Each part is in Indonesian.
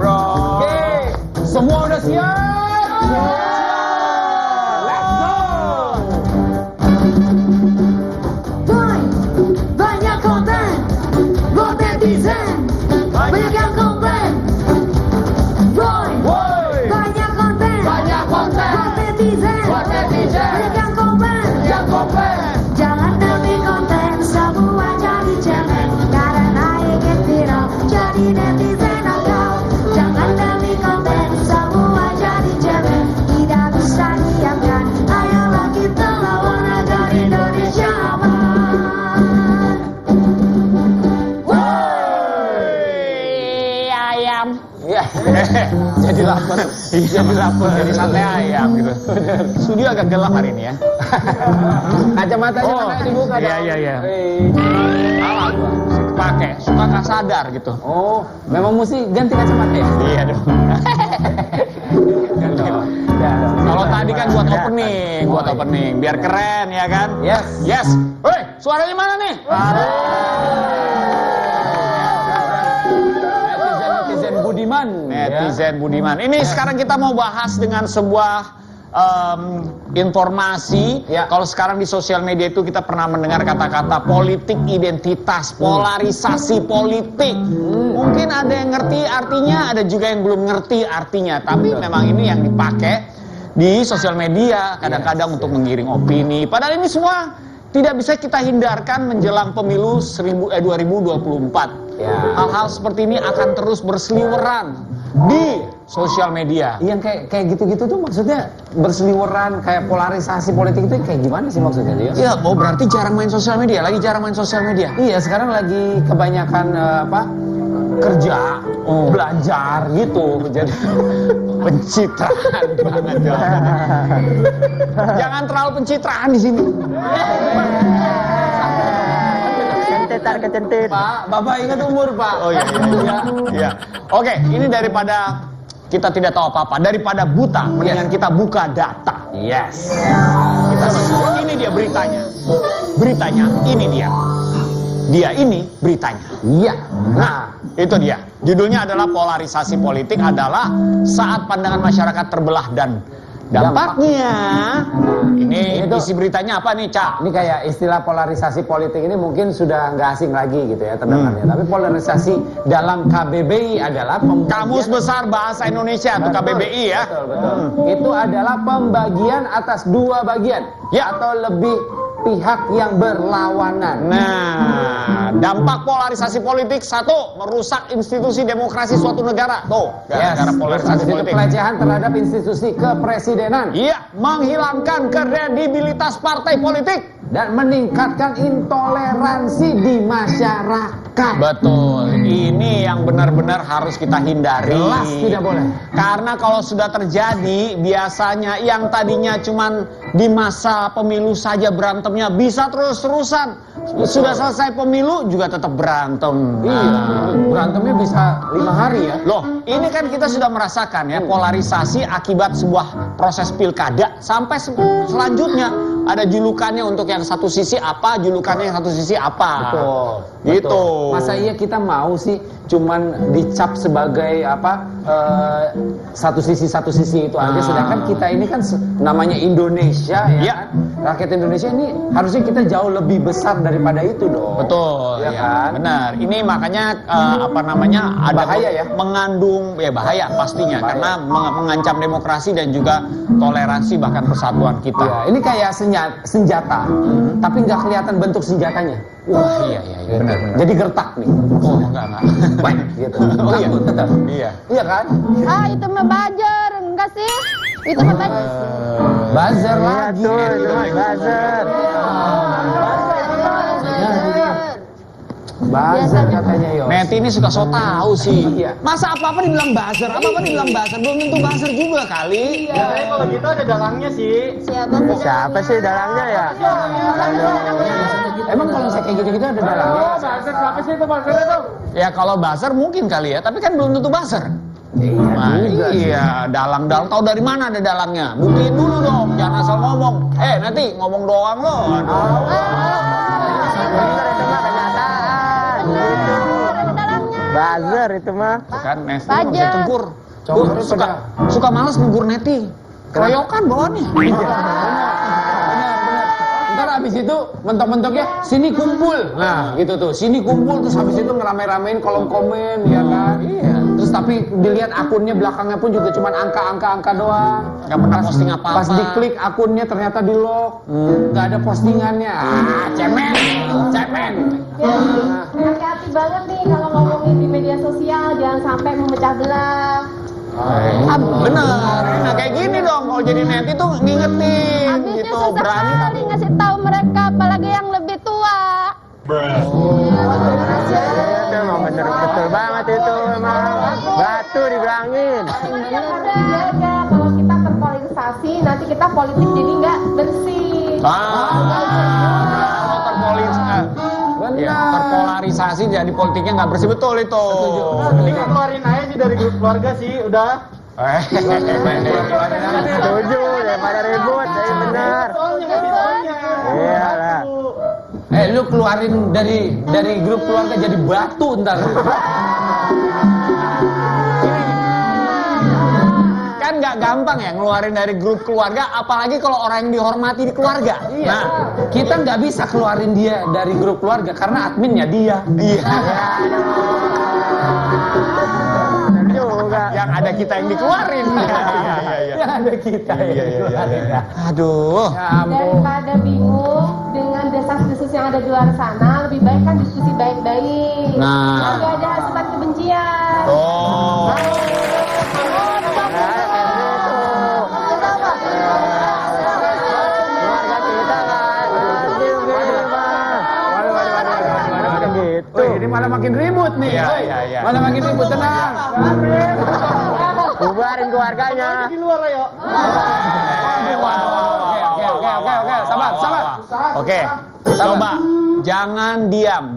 bro. Oke, semua udah siap? Let's go. Boy, banyak konten buat netizen, banyak yang komplain. Boy, banyak konten buat netizen, banyak yang komplain. Jangan demi konten semua jadi cemen, karena ingin viral jadi netizen nakal. Jangan demi konten semua jadi cemen, tidak bisa diamkan. Ayolah kita lawan agar Indonesia aman. Ayam. Ya, jadi lapar. Jadi sate ayam gitu. Studio agak gelap hari ini ya. Kacamatanya mana dibuka dong? Iya. Hei. Salah gua. Pakai, suka nggak sadar gitu. Oh, memang mesti ganti kacamata ya? Iya dong. Kalau tadi kan buat opening, biar keren ya kan? Yes. Woi, suaranya mana nih? Netizen Budiman. Netizen Budiman. Ini sekarang kita mau bahas dengan sebuah informasi. Kalau sekarang di sosial media itu kita pernah mendengar kata-kata politik identitas, polarisasi politik. Mungkin ada yang ngerti artinya, ada juga yang belum ngerti artinya. Tapi memang ini yang dipakai di sosial media kadang-kadang untuk menggiring opini. Padahal ini semua tidak bisa kita hindarkan menjelang pemilu 2024. Hal-hal seperti ini akan terus berseliweran di sosial media. Yang kayak gitu-gitu tuh maksudnya berseliweran kayak polarisasi politik itu kayak gimana sih maksudnya dia? Iya, oh berarti jarang main sosial media, lagi jarang main sosial media. Iya, sekarang lagi kebanyakan kerja, belajar gitu. Jadi Pencitraan banget ya. Jangan terlalu pencitraan di sini. Kecentit. Pak, Bapak ingat umur, Pak. Oh iya. Oke, ini daripada kita tidak tahu apa-apa, daripada buta, mendingan kita buka data. Yes. Ini dia beritanya. Beritanya ini dia. Dia ini beritanya. Iya. Nah, itu dia. Judulnya adalah polarisasi politik adalah saat pandangan masyarakat terbelah dan dampaknya. Ini isi beritanya apa nih, Cak? Ini kayak istilah polarisasi politik ini mungkin sudah nggak asing lagi gitu ya terdengarnya. Tapi polarisasi dalam KBBI adalah Kamus Besar Bahasa Indonesia atau KBBI ya. Betul. Itu adalah pembagian atas dua bagian atau lebih pihak yang berlawanan. Nah, dampak polarisasi politik satu, merusak institusi demokrasi suatu negara. Tuh, gara-gara polarisasi politik. Pelecehan terhadap institusi kepresidenan. Iya, menghilangkan kredibilitas partai politik dan meningkatkan intoleransi di masyarakat. Betul, ini yang benar-benar harus kita hindari. Jelas tidak boleh. Karena kalau sudah terjadi, biasanya yang tadinya cuman di masa pemilu saja berantemnya bisa terus-terusan. Sudah selesai pemilu juga tetap berantem. Iya, berantemnya bisa 5 hari ya. Loh, ini kan kita sudah merasakan ya polarisasi akibat sebuah proses pilkada sampai selanjutnya ada julukannya untuk yang satu sisi apa, julukannya yang satu sisi apa. Betul. Gitu. Masa iya kita mau sih cuman dicap sebagai apa satu sisi itu aja, sedangkan kita ini kan namanya Indonesia ya. Kan? Rakyat Indonesia ini harusnya kita jauh lebih besar daripada itu dong. Betul, ya, ya kan? benar. Ini makanya apa namanya ada bahaya ya, mengandung ya bahaya pastinya karena mengancam demokrasi dan juga toleransi bahkan persatuan kita. Ya, ini kayak senjata, tapi nggak kelihatan bentuk senjatanya. Wah iya benar. Jadi gertak nih. Oh enggak. Baik gitu. Oh iya. Tetap. Iya kan? Ah, itu mah buzzer, enggak sih? Itu mah buzzer. Buzzer lagi. Buzzer. Buzzer katanya yo. Meti ini suka so tahu sih. Iya. Masa apa-apa dibilang buzzer, apa-apa dibilang buzzer, belum tentu buzzer juga kali. Iya. Kalau gitu ada dalangnya sih. Siapa sih dalangnya ya? Emang kalau saya kayak gitu-gitu ada dalangnya? Buzzer siapa sih itu buzzernya tuh? Ya kalau buzzer mungkin kali ya, tapi kan belum tentu buzzer. Iya, dalang tahu dari mana ada dalangnya? Buktiin dulu dong, jangan asal ngomong. Nanti ngomong doang lo. Buzzer itu mah kenyataan. Ada dalangnya. Buzzer itu mah. Kan Nesti Buzzer. nggak bisa tegur. Cowok Suka males negur Neti. Keroyokan bawaannya. Ntar abis itu mentok-mentoknya sini kumpul. Nah gitu tuh, sini kumpul terus habis itu ngerame-ramein kolom komen ya kan. Iya. Terus tapi dilihat akunnya belakangnya pun juga cuman angka doang. Nggak pernah posting apa-apa. Pas diklik akunnya ternyata di lock. Nggak ada postingannya. Cemen. Hati-hati banget nih kalau ngomongin di media sosial, jangan sampai memecah belah. Bener. Nah kayak gini dong. Kalau jadi Neti tuh ngingetin Habisnya gitu. susah Berani sekali ngasih tahu mereka, apalagi yang lebih tua. Itu emang bener betul banget itu emang. Batu dibilangin. Jaga kalau kita terpolarisasi, nanti kita politik jadi nggak bersih. Kalau terpolarisasi jadi politiknya nggak bersih, betul itu. Kita keluarin aja sih dari grup keluarga sih, udah. Setuju, daripada ribut, jadi benar. Iyalah. Lu keluarin dari grup keluarga jadi batu ntar. Kan nggak gampang ya ngeluarin dari grup keluarga, apalagi kalau orang yang dihormati di keluarga. Nah, kita nggak bisa keluarin dia dari grup keluarga karena adminnya dia. Iya. Benar juga. Yang ada kita yang dikeluarin. Yang ada kita yang dikeluarin. Aduh. Ya ampun. Daripada bingung dengan desas-desus yang ada di luar sana, lebih baik kan diskusi baik-baik. Nah. Nggak ada asupan kebencian. Oh. Keluarga kita kan. Waduh, gitu. Wih, ini malah makin ribut nih. Iya, Woi, iya, iya. Malah makin ribut, tenang. Bubarin keluarganya. Di luar ayo. Oke, sabar. Oke, coba jangan diam.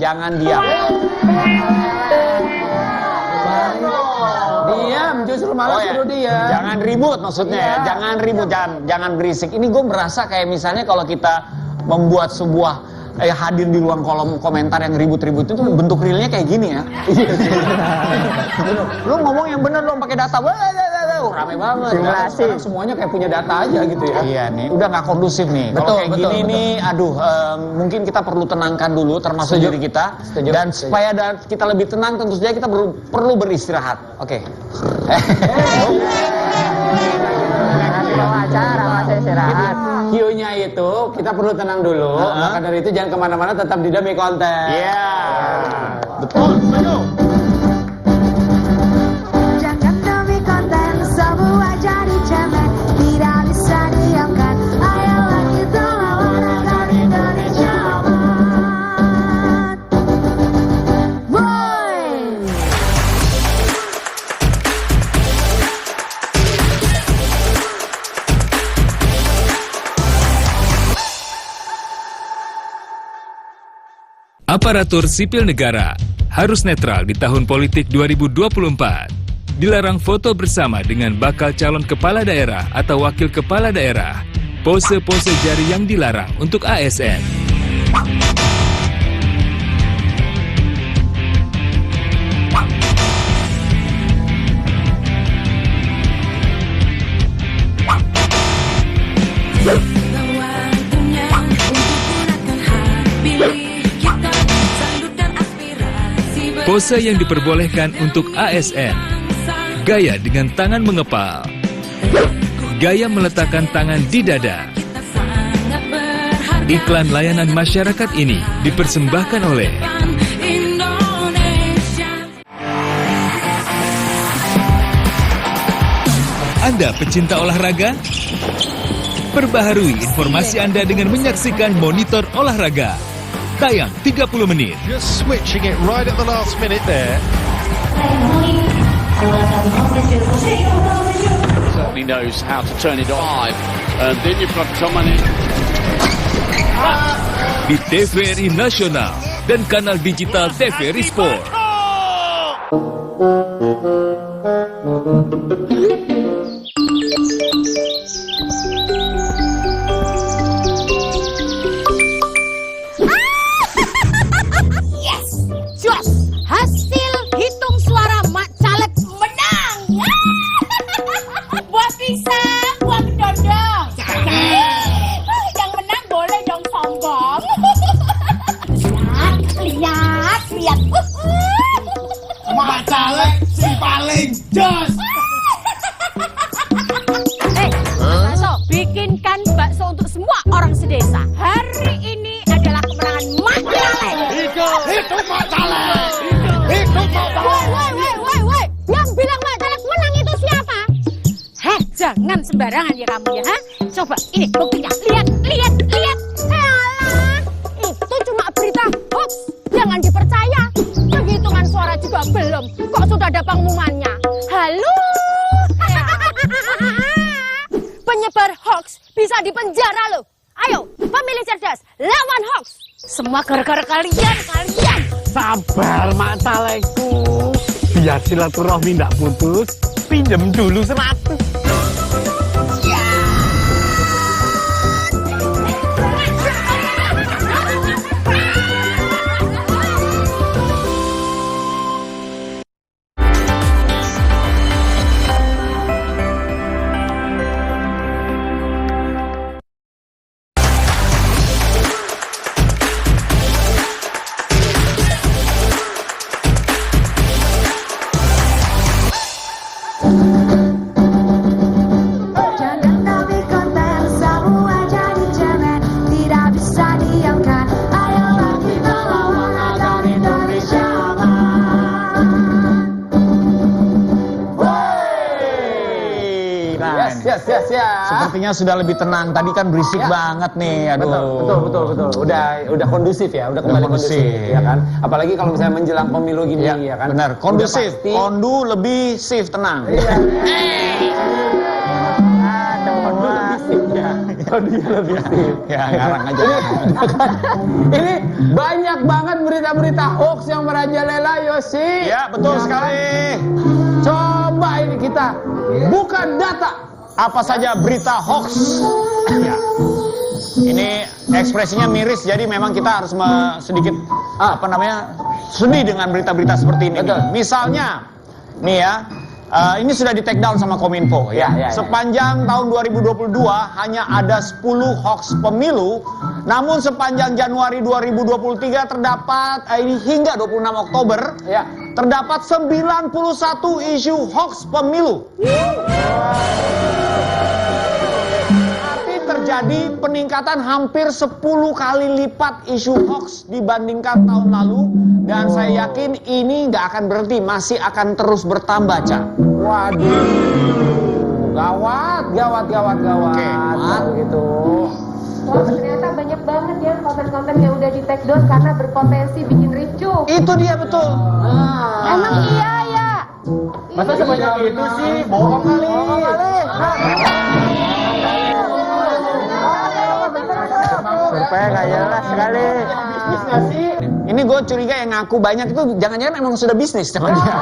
Diam, justru malah suruh diam. Jangan ribut maksudnya ya. Jangan ribut, jangan berisik. Ini gue merasa kayak misalnya kalau kita membuat sebuah hadir di ruang kolom komentar yang ribut-ribut itu bentuk realnya kayak gini ya. Lu ngomong yang bener dong pakai data. Rame banget. Simulasi. Sekarang semuanya kayak punya data aja gitu ya. Iya nih, udah nggak kondusif nih. Kalau kayak gini nih, aduh, mungkin kita perlu tenangkan dulu, termasuk diri kita. Dan supaya kita lebih tenang, tentu saja kita perlu beristirahat. Oke. Acara masih istirahat. Q-nya itu kita perlu tenang dulu. Maka dari itu jangan kemana-mana, tetap di Demi Konten. Iya. Betul, setuju. Jangan demi konten semua jadi cemen, tidak bisa diamkan. Ayolah kita lawan agar Indonesia aman. Boy. Aparatur sipil negara harus netral di tahun politik 2024. Dilarang foto bersama dengan bakal calon kepala daerah atau wakil kepala daerah. Pose-pose jari yang dilarang untuk ASN. Pose yang diperbolehkan untuk ASN. Gaya dengan tangan mengepal. Gaya meletakkan tangan di dada. Iklan layanan masyarakat ini dipersembahkan oleh Anda pecinta olahraga? Perbaharui informasi Anda dengan menyaksikan Monitor Olahraga. Tayang 30 menit. Just switching it right at the last minute there. Certainly knows how to turn it on. And then you've got someone in. Di TVRI Nasional dan kanal digital TVRI Sport. Hasil hitung pisang, gua mendondong. Yang menang boleh dong sombong. Lihat. Mak Caleg si paling jos. Bakso, bikinkan bakso untuk semua orang sedesa. Hari ini adalah kemenangan Mak Caleg. Hidup Mak Caleg. Hidup Mak Caleg. Woi. Yang bilang Mak Caleg menang itu siapa? Jangan sembarangan ya kamu ya, Coba, ini buktinya. Lihat. Alah, itu cuma berita hoax. Jangan dipercaya. Penghitungan suara juga belum. Kok sudah ada pengumumannya? Halo? Penyebar hoax bisa dipenjara loh. Ayo, pemilih cerdas, lawan hoax. Semua gara-gara kalian. Sabar Mak Calegku. Biar silaturahmi ndak putus, pinjem dulu 100. Jangan tapi konten, semua jadi cemen. Tidak bisa diamkan. Ayolah kita lawan agar Indonesia aman. Nah, Yes. sepertinya sudah lebih tenang. Tadi kan berisik banget nih. Aduh. Betul. Udah kondusif ya, udah kembali kondusif ya kan. Apalagi kalau misalnya menjelang pemilu gini ya kan. Benar, kondusif. Udah pasti- Kondu lebih safe, tenang. Kondunya lebih sip. Ya, ngarang aja. Ini banyak banget berita-berita hoax yang merajalela, Yosi. Ya, betul sekali. Coba ini kita buka data. Apa saja berita hoax? Ya. Ini ekspresinya miris, jadi memang kita harus sedikit sedih dengan berita-berita seperti ini. Betul. Misalnya, nih ya, ini sudah di take down sama Kominfo ya. Ya. Sepanjang tahun 2022 hanya ada 10 hoax pemilu, namun sepanjang Januari 2023 terdapat hingga 26 Oktober Ya. terdapat 91 isu hoax pemilu. Arti terjadi peningkatan hampir 10 kali lipat isu hoax dibandingkan tahun lalu, dan saya yakin ini nggak akan berhenti, masih akan terus bertambah, Cak. Waduh. Gawat. Oke. Gitu. Wah, ternyata banyak banget ya konten-konten yang udah di take down karena berpotensi bikin ricuh. Itu dia betul. Emang iya ya? Masa sebanyak itu sih? Bohong kali. Survei nggak jelas sekali. Ini gue curiga yang ngaku banyak itu jangan-jangan emang sudah bisnis sama dia.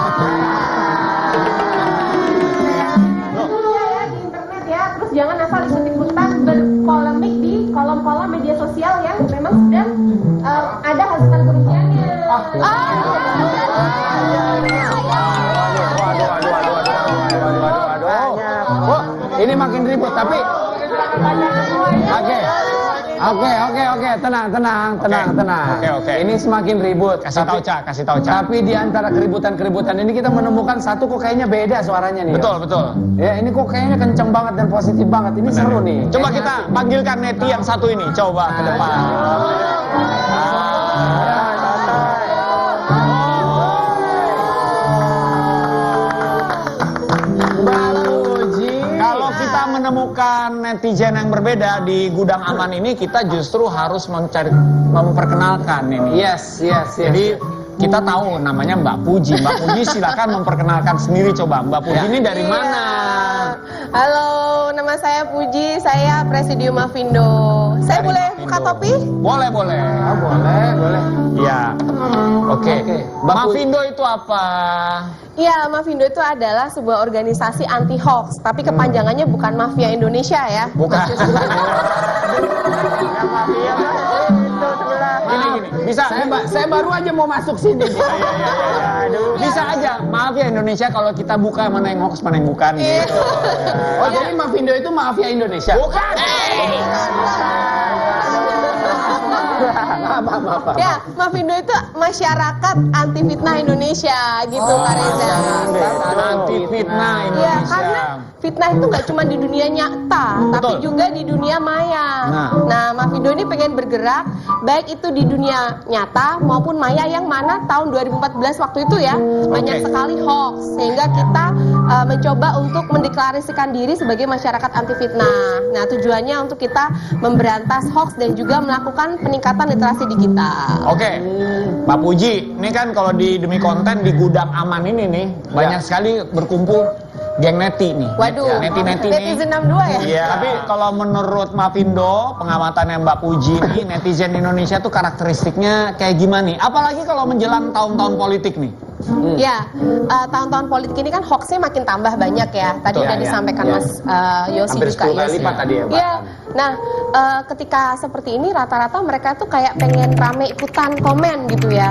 Di internet ya, terus jangan asal ikut-ikutan berpolemik di kolom-kolom media sosial yang memang sudah ada hasutan kebenciannya. Oh, ini makin ribut tapi Oke, tenang. Oke. Ini semakin ribut. Kasih tahu, Cak. Tapi di antara keributan ini kita menemukan satu kok kayaknya beda suaranya nih. Betul. Ya, ini kok kayaknya kenceng banget dan positif banget. Ini seru nih. Coba Kayaknya kita asik. panggilkan Neti yang satu ini. Coba ke depan. Kalau kita menemukan netizen yang berbeda di gudang aman ini, kita justru harus memperkenalkan ini. Yes. Jadi kita tahu namanya Mbak Puji. Mbak Puji silakan memperkenalkan sendiri, coba. Mbak Puji ini dari mana? Halo, nama saya Puji, saya Presidium Mafindo. Saya Dari boleh Mafindo. buka topi? Boleh. Oh, boleh. Iya. Oke. Mbak Mafindo itu apa? Iya, Mafindo itu adalah sebuah organisasi anti hoax, tapi kepanjangannya bukan Mafia Indonesia ya. Bukan. Mafia itu sebelah. Gini. bisa. Saya baru aja mau masuk sini. Aduh. Bisa aja. Maaf ya Indonesia kalau kita buka mana yang hoax mana yang bukan gitu. Oh jadi Mavindo itu mafia Indonesia? Bukan. Maaf. Ya, Mavindo itu masyarakat anti fitnah Indonesia gitu Kak Reza. Anti fitnah Ya, Indonesia. karena fitnah itu nggak cuma di dunia nyata, tapi juga di dunia maya. Nah, Mavindo ini pengen bergerak, baik itu di dunia nyata maupun maya yang mana tahun 2014 waktu itu ya, banyak sekali hoax. Sehingga kita mencoba untuk mendeklarasikan diri sebagai masyarakat anti fitnah. Nah, tujuannya untuk kita memberantas hoax dan juga melakukan peningkatan literasi digital. Oke, Pak Puji, ini kan kalau di demi konten di gudang aman ini nih banyak sekali berkumpul geng neti nih. Waduh, neti-neti nih. netizen 62 ya? Iya. Tapi kalau menurut Mavindo, pengamatannya Mbak Puji nih, netizen Indonesia tuh karakteristiknya kayak gimana nih? Apalagi kalau menjelang tahun-tahun politik nih. Ya, tahun-tahun politik ini kan hoaxnya makin tambah banyak ya. Tadi udah disampaikan Mas Yosi Hampir juga. 10 kali lipat tadi ya, Pak. Iya. Nah, ketika seperti ini rata-rata mereka tuh kayak pengen rame ikutan komen gitu ya.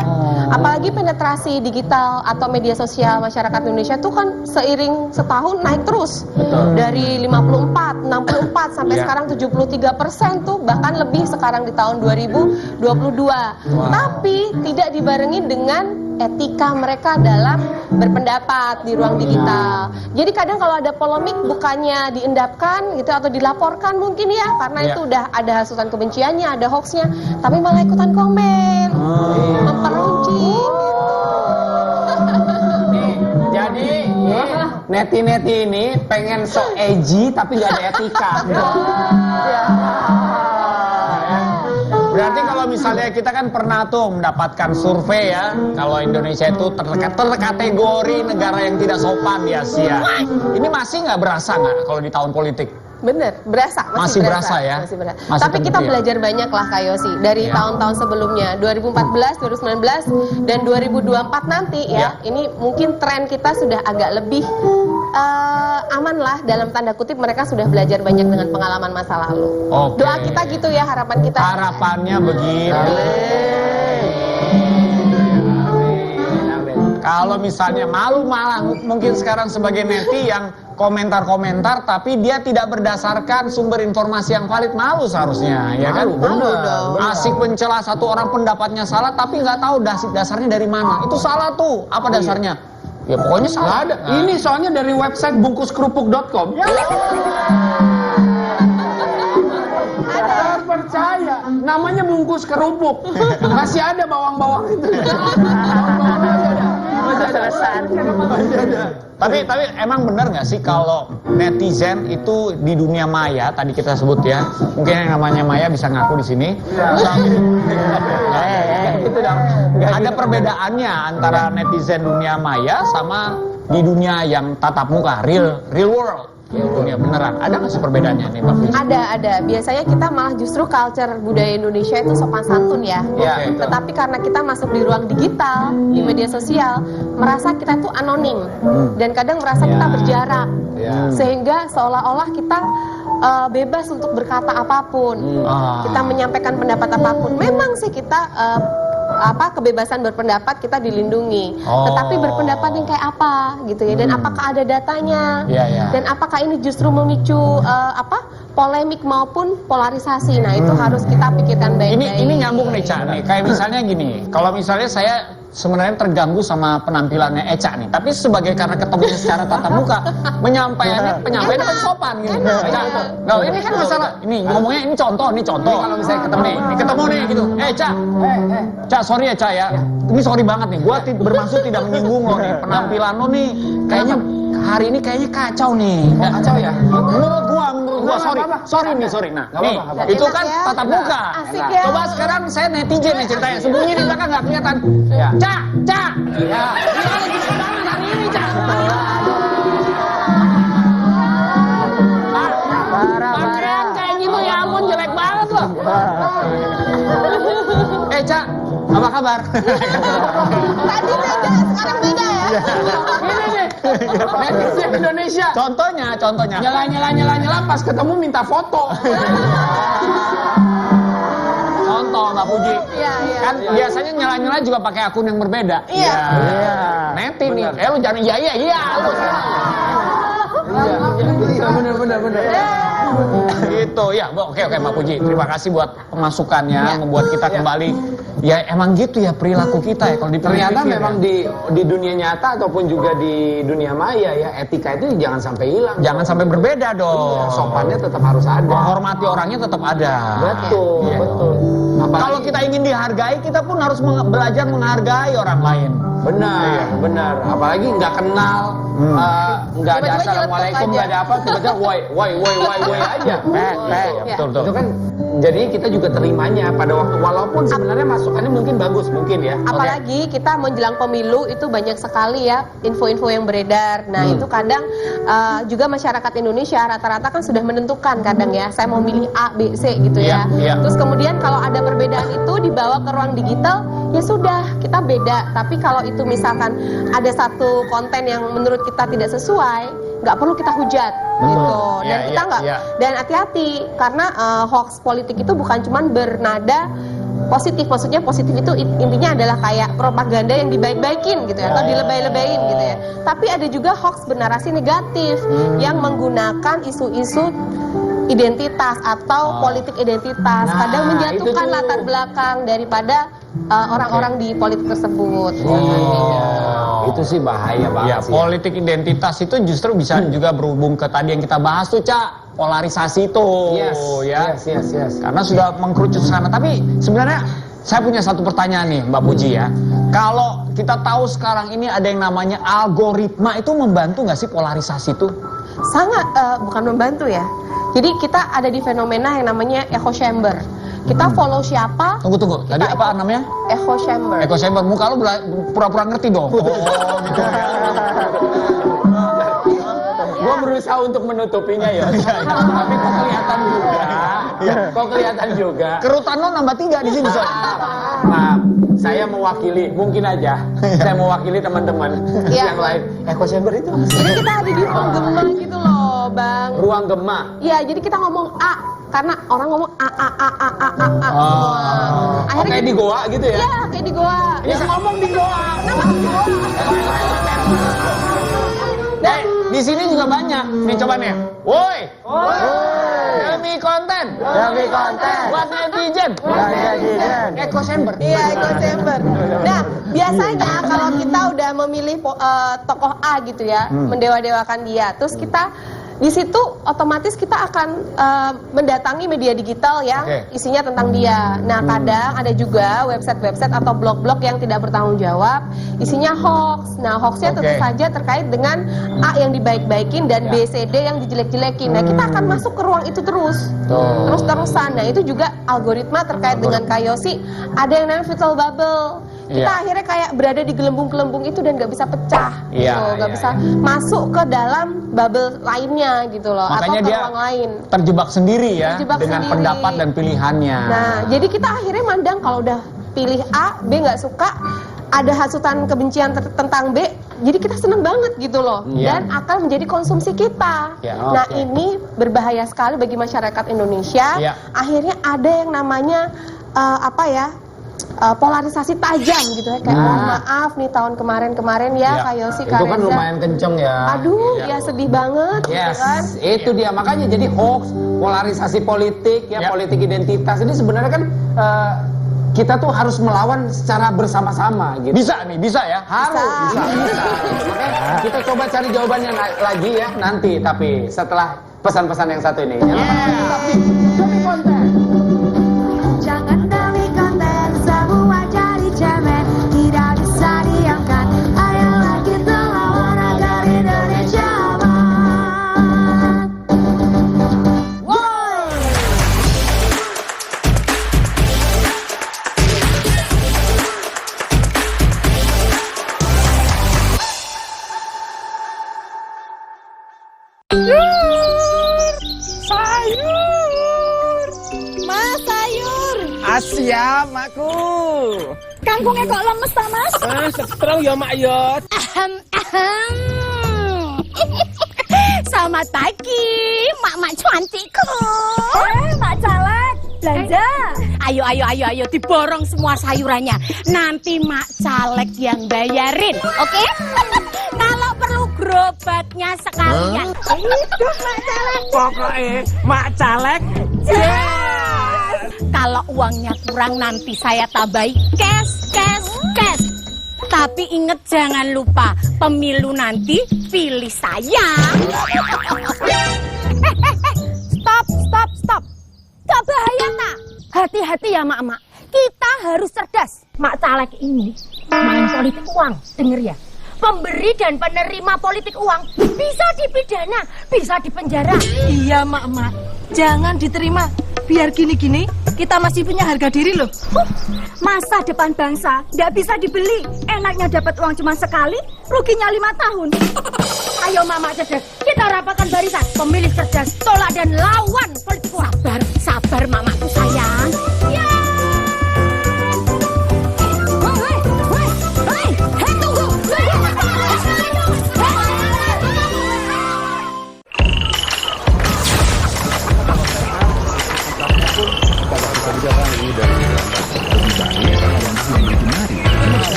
Apalagi penetrasi digital atau media sosial masyarakat Indonesia tuh kan seiring setahun naik terus. Dari 54, 64 sampai sekarang 73% tuh bahkan lebih sekarang di tahun 2022. Tapi tidak dibarengi dengan etika mereka dalam berpendapat di ruang digital. Jadi kadang kalau ada polemik bukannya diendapkan gitu atau dilaporkan mungkin ya karena itu udah ada hasutan kebenciannya, ada hoaxnya, tapi malah ikutan komen, memperuncing. Jadi neti-neti ini pengen sok edgy tapi nggak ada etika. Berarti kalau misalnya kita kan pernah tuh mendapatkan survei ya, kalau Indonesia itu terkategori negara yang tidak sopan di Asia. Ini masih nggak berasa nggak kalau di tahun politik? Bener, berasa, Masih berasa ya? Masih berasa. Masih Tapi kita tentu ya? belajar banyak lah Kak Yosi dari tahun-tahun sebelumnya, 2014, 2019, dan 2024 nanti ya. Ini mungkin tren kita sudah agak lebih aman lah dalam tanda kutip, mereka sudah belajar banyak dengan pengalaman masa lalu. Oke. Doa kita gitu ya, harapan kita. Harapannya begitu. Kalau misalnya malu malah mungkin sekarang sebagai neti yang komentar-komentar tapi dia tidak berdasarkan sumber informasi yang valid, malu seharusnya, ya kan? Benar. Asik mencela satu orang pendapatnya salah tapi nggak tahu dasarnya dari mana. Itu salah tuh. Apa dasarnya? Ya pokoknya salah. Ada. Ini soalnya dari website bungkuskerupuk.com. Percaya, namanya bungkus kerupuk. Masih ada bawang-bawang itu. Tapi emang benar nggak sih kalau netizen itu di dunia maya tadi kita sebut ya, mungkin yang namanya maya bisa ngaku di sini. Ada perbedaannya antara netizen dunia maya sama di dunia yang tatap muka, real world. Ya, dunia beneran. Ada nggak sih perbedaannya nih Mbak Puji? Ada. Biasanya kita malah justru culture budaya Indonesia itu sopan santun ya. Ya, Tetapi karena kita masuk di ruang digital, di media sosial, merasa kita tuh anonim dan kadang merasa kita berjarak, sehingga seolah-olah kita bebas untuk berkata apapun, kita menyampaikan pendapat apapun. Memang sih kita kebebasan berpendapat kita dilindungi, tetapi berpendapat yang kayak apa gitu ya, dan apakah ada datanya, dan apakah ini justru memicu polemik maupun polarisasi. Nah itu harus kita pikirkan baik-baik. Ini nyambung nih Ca nih, kayak misalnya gini, kalau misalnya saya sebenarnya terganggu sama penampilannya Eca nih, tapi sebagai karena ketemu secara tatap muka, penyampaiannya kan sopan gitu. Nah, ini kan masalah, ini ngomongnya ini contoh. Kalau misalnya ketemu nih gitu, Ca, sorry ya Ca ya, ini sorry banget nih, gua bermaksud tidak menyinggung lo nih, penampilan lo nih, kayaknya hari ini kayaknya kacau nih. Kacau ya? Menurut gua, sorry. Nah, nih, itu kan tatap muka. Asik ya. Coba sekarang saya netizen nih ceritanya, sembunyi di belakang nggak kelihatan. Ca. Hari ini Ca. Pakaian kayak gitu ya ampun jelek banget loh. Ca, apa kabar? Tadi beda, sekarang beda ya. Ini nih, netizen Indonesia. Contohnya. Nyala pas ketemu minta foto. sama Mbak Puji. Iya, iya. Kan biasanya nyela-nyela juga pakai akun yang berbeda. Iya. Neti nih. Lu jangan iya. Bener. Gitu ya. Oke Mbak Puji. Terima kasih buat pemasukannya, membuat kita kembali. Ya emang gitu ya perilaku kita ya kalau Ternyata dipikir memang di dunia nyata ataupun juga di dunia maya ya, etika itu jangan sampai hilang. jangan sampai berbeda dong. Sopannya tetap harus ada. Menghormati orangnya tetap ada. Betul, Iya. betul. Apalagi- Kalau kita ingin dihargai, kita pun harus belajar menghargai orang lain. Benar. Apalagi nggak kenal, nggak ada Tiba-tiba assalamualaikum, nyeletuk nggak ada apa, tiba-tiba woi aja. Betul. Itu kan jadi kita juga terimanya pada waktu walaupun sebenarnya masukannya mungkin bagus mungkin ya. Apalagi kita menjelang pemilu itu banyak sekali ya info-info yang beredar. Nah itu kadang juga masyarakat Indonesia rata-rata kan sudah menentukan kadang ya, saya mau milih A, B, C gitu ya. Iya. Terus kemudian kalau ada perbedaan itu dibawa ke ruang digital, ya sudah kita beda. Tapi kalau itu misalkan ada satu konten yang menurut kita tidak sesuai, nggak perlu kita hujat gitu. Dan kita nggak dan hati-hati karena hoax politik itu bukan cuman bernada positif, maksudnya positif itu intinya adalah kayak propaganda yang dibaik-baikin gitu ya, atau dilebay-lebayin gitu ya. Tapi ada juga hoax bernarasi negatif yang menggunakan isu-isu identitas atau politik identitas, kadang menjatuhkan latar belakang daripada orang-orang di politik tersebut. Itu sih bahaya banget Ya, sih. politik identitas itu justru bisa juga berhubung ke tadi yang kita bahas tuh, Cak. Polarisasi itu. Yes. Karena sudah mengkerucut sana. Tapi sebenarnya saya punya satu pertanyaan nih, Mbak Puji ya. Kalau kita tahu sekarang ini ada yang namanya algoritma, itu membantu nggak sih polarisasi itu? Sangat bukan membantu ya. Jadi kita ada di fenomena yang namanya echo chamber. Kita follow siapa? Tunggu. Tadi apa namanya? Echo chamber. Echo chamber. Muka lu pura-pura ngerti dong. Oh, gitu. Gue berusaha untuk menutupinya ya. Tapi kok kelihatan juga. Kerutan lo nambah 3 di sini, Sob. Maaf, saya mewakili, mungkin aja saya mewakili teman-teman yang lain. Echo chamber itu Jadi kita ada di ruang gema gitu loh, Bang. ruang gema. Iya, jadi kita ngomong A karena orang ngomong A. Akhirnya Kayak di goa gitu ya? Iya, kayak di goa. Yang ngomong di goa. Di sini juga banyak. Nih coba nih. Woi. Demi konten. Buat netizen. Echo chamber. Iya, echo chamber. Nah, biasanya kalau kita udah memilih tokoh A gitu ya, mendewa-dewakan dia, terus kita di situ otomatis kita akan mendatangi media digital yang isinya tentang dia. Nah, kadang ada juga website-website atau blog-blog yang tidak bertanggung jawab, isinya hoax. Nah, hoaxnya tentu saja terkait dengan A yang dibaik-baikin dan B, C, D yang dijelek-jelekin. Nah, kita akan masuk ke ruang itu terus-terusan. Nah, itu juga algoritma terkait dengan Kak Yosi. Ada yang namanya fetal bubble. Kita akhirnya kayak berada di gelembung-gelembung itu dan nggak bisa pecah, nggak bisa masuk ke dalam bubble lainnya gitu loh, Makanya atau ke dia ruang lain. Terjebak sendiri ya, Terjebak dengan sendiri. pendapat dan pilihannya. Nah, jadi kita akhirnya mandang kalau udah pilih A, B nggak suka, ada hasutan kebencian tentang B, jadi kita seneng banget gitu loh, dan akan menjadi konsumsi kita. Nah, ini berbahaya sekali bagi masyarakat Indonesia. Akhirnya ada yang namanya polarisasi tajam gitu ya, kayak mohon maaf nih tahun kemarin ya Kak Yosi, Kak Itu kan Reza. lumayan kenceng ya. Aduh, ya sedih banget gitu kan. Itu dia, makanya jadi hoax, polarisasi politik ya, politik identitas ini sebenarnya kan kita tuh harus melawan secara bersama-sama gitu. Bisa ya? Harus. Bisa. Makanya kita coba cari jawabannya lagi ya nanti, tapi setelah pesan-pesan yang satu ini. Tapi demi konten. Jangan demi konten semua jadi cemen, tidak bisa diamkan. Ayolah kita lawan agar Indonesia aman. Mas, sayur. Siap, makku. Kangkungnya kok lemes ta, Mas? Setrong ya, Mak ya. Selamat pagi, mak-mak cantikku. Mak Caleg. belanja. Ayo, diborong semua sayurannya. Nanti Mak Caleg yang bayarin, oke? Kalau perlu gerobaknya sekalian. Itu Mak Caleg. Pokoknya Mak Caleg. Kalau uangnya kurang nanti saya tambahi cash. Tapi inget jangan lupa pemilu nanti pilih saya. Stop. Gak bahaya tak? Hati-hati ya mak-mak. Kita harus cerdas. Mak Caleg ini main politik uang, denger ya. Pemberi dan penerima politik uang bisa dipidana, bisa dipenjara. Iya mak-mak, jangan diterima. Biar gini-gini, kita masih punya harga diri loh. Masa depan bangsa nggak bisa dibeli. Enaknya dapat uang cuma sekali, ruginya 5 tahun. Ayo mama cerdas, kita rapatkan barisan. Pemilih cerdas, tolak dan lawan politik uang. Sabar mamaku sayang. Ya.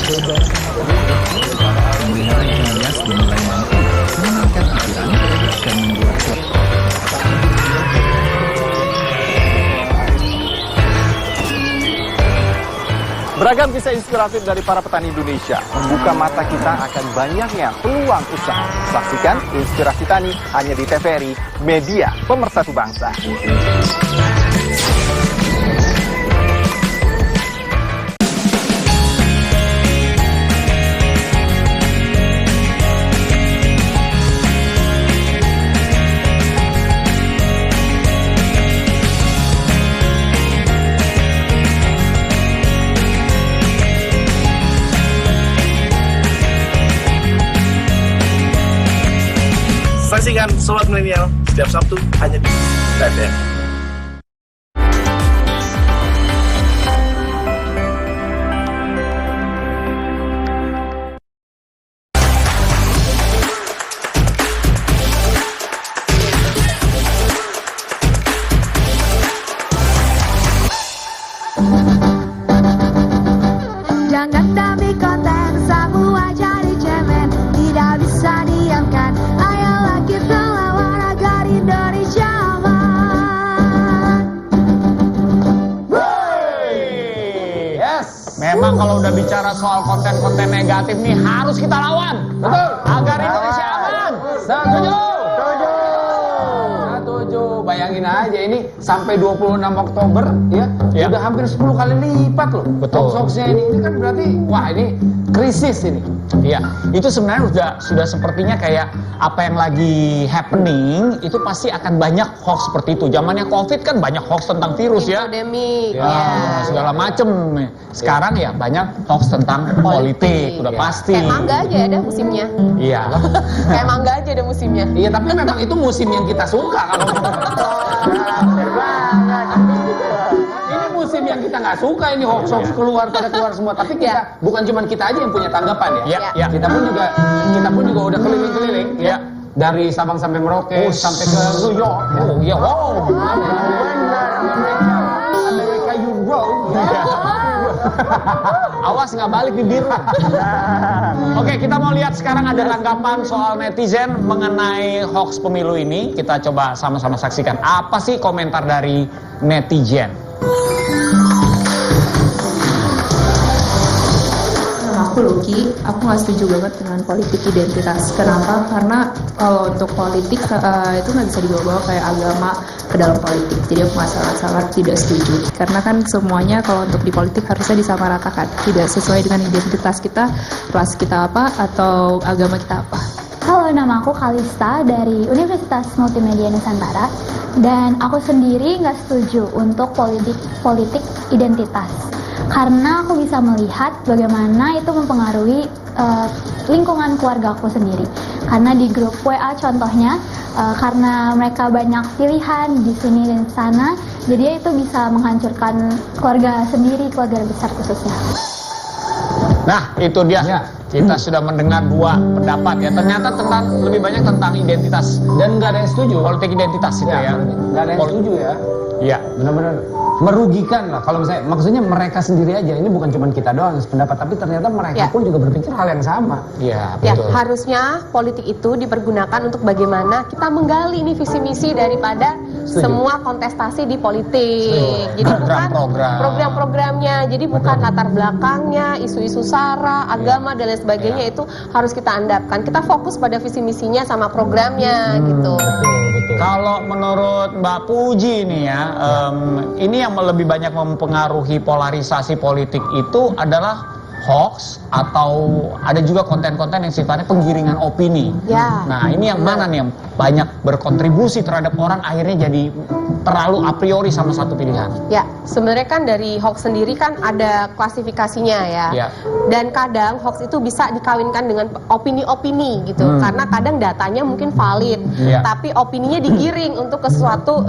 Tunggu. Beragam kisah inspiratif dari para petani Indonesia membuka mata kita akan banyaknya peluang usaha. Saksikan Inspirasi Tani hanya di TVRI, media pemersatu bangsa. Saksikan Sobat Milenial setiap Sabtu hanya di TVRI. Jangan demi konten semua jadi cemen, tidak bisa diamkan. Ayolah kita lawan agar Indonesia aman. Yes. Memang kalau udah bicara soal konten-konten negatif nih harus kita lawan. Betul. Agar Indonesia aman. Setuju. Bayangin aja ini sampai 26 Oktober ya, udah hampir 10 kali lipat loh. Betul. Hoax-hoaxnya ini kan berarti wah ini krisis ini. Iya, itu sebenarnya sudah sepertinya kayak apa yang lagi happening itu pasti akan banyak hoax seperti itu. Zamannya Covid kan banyak hoax tentang virus ya. Infodemik. Segala macem. Sekarang ya banyak hoax tentang politik, udah pasti. Kayak mangga aja ada musimnya. Iya. Kayak mangga aja ada musimnya. Iya, tapi memang itu musim yang kita suka kalau ini musim yang kita nggak suka, ini hoax-hoax keluar semua. Tapi kita bukan cuma kita aja yang punya tanggapan ya. Kita pun juga udah keliling-keliling ya. Dari Sabang sampai Merauke sampai ke New York. Oh iya, wow. Amerika Euro. Awas nggak balik di biru. Oke, kita mau lihat sekarang ada tanggapan soal netizen mengenai hoax pemilu ini. Kita coba sama-sama saksikan. Apa sih komentar dari netizen? Aku Lucky, aku nggak setuju banget dengan politik identitas. Kenapa? Karena kalau untuk politik itu nggak bisa dibawa-bawa kayak agama ke dalam politik. Jadi aku sangat tidak setuju. Karena kan semuanya kalau untuk di politik harusnya disamaratakan. Tidak sesuai dengan identitas kita, ras kita apa, atau agama kita apa. Halo, nama aku Kalista dari Universitas Multimedia Nusantara. Dan aku sendiri nggak setuju untuk politik identitas. Karena aku bisa melihat bagaimana itu mempengaruhi lingkungan keluarga aku sendiri. Karena di grup WA contohnya, karena mereka banyak pilihan di sini dan di sana, jadi itu bisa menghancurkan keluarga sendiri, keluarga besar khususnya. Nah, itu dia. Kita sudah mendengar dua pendapat ya. Ternyata lebih banyak tentang identitas dan nggak ada yang setuju. Politik identitas itu ya. Nggak ada yang setuju ya. Iya, benar-benar. merugikan lah. Kalau misalnya, maksudnya mereka sendiri aja. Ini bukan cuma kita doang sependapat, tapi ternyata mereka pun juga berpikir hal yang sama. Iya, Ya, betul. harusnya politik itu dipergunakan untuk bagaimana kita menggali nih visi misi daripada semua kontestasi di politik. Jadi bukan program-programnya, jadi bukan latar belakangnya, isu-isu sara, agama dan lain sebagainya itu harus kita andapkan. Kita fokus pada visi misinya sama programnya gitu. Kalau menurut Mbak Puji nih ya, ini yang lebih banyak mempengaruhi polarisasi politik itu adalah hoax atau ada juga konten-konten yang sifatnya penggiringan opini. Ya. Nah, ini yang mana nih yang banyak berkontribusi terhadap orang akhirnya jadi terlalu a priori sama satu pilihan? Ya, sebenarnya kan dari hoax sendiri kan ada klasifikasinya ya. Ya. Dan kadang hoax itu bisa dikawinkan dengan opini-opini gitu. Karena kadang datanya mungkin valid, Ya. tapi opininya digiring untuk ke suatu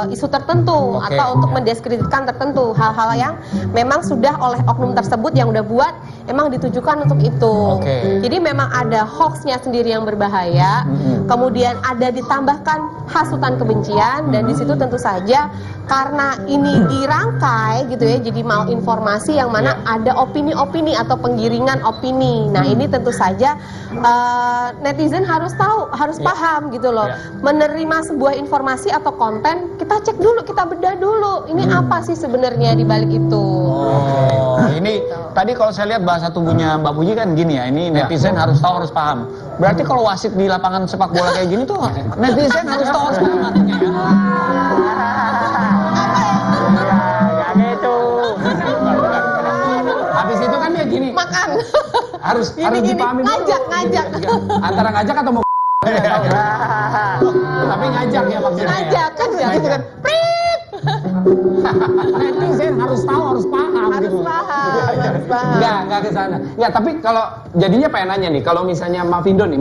isu tertentu atau untuk mendiskreditkan tertentu. Hal-hal yang memang sudah oleh oknum tersebut yang udah buat emang ditujukan untuk itu. Jadi memang ada hoaxnya sendiri yang berbahaya, kemudian ada ditambahkan hasutan kebencian, dan di situ tentu saja karena ini dirangkai gitu ya, jadi malinformasi yang mana ada opini-opini atau penggiringan opini. Nah, ini tentu saja netizen harus tahu, harus paham gitu loh. Menerima sebuah informasi atau konten, kita cek dulu, kita bedah dulu, ini apa sih sebenarnya di balik itu. Ini tadi kalau saya lihat bahasa tubuhnya Mbak Puji kan gini ya, ini netizen harus tahu, harus paham. Berarti kalau wasit di lapangan sepak bola kayak gini tuh netizen harus tahu, harus paham artinya ya. Ya gitu. Habis itu kan dia gini. Makan. Harus dipahami dulu. Ngajak. Antara ngajak atau mau tapi ngajak ya maksudnya. Ngajak kan gitu kan. Netizen harus tahu, harus paham gitu. Harus paham. Enggak ke sana. Enggak, tapi kalau jadinya pengen nanya nih, kalau misalnya Mavindo nih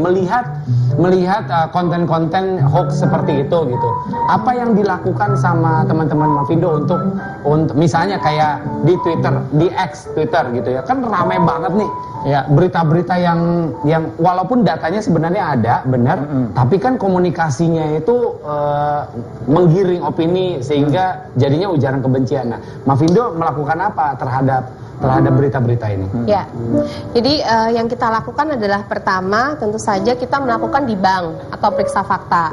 melihat konten-konten hoax seperti itu gitu. Apa yang dilakukan sama teman-teman Mavindo untuk misalnya kayak di Twitter, di X Twitter gitu ya. Kan ramai banget nih. Ya, berita-berita yang walaupun datanya sebenarnya ada, benar, tapi kan komunikasinya itu menggiring opini sehingga jadinya ujaran kebencian. Nah, Mavindo melakukan apa terhadap berita-berita ini? Ya, jadi yang kita lakukan adalah pertama tentu saja kita melakukan dibang atau periksa fakta.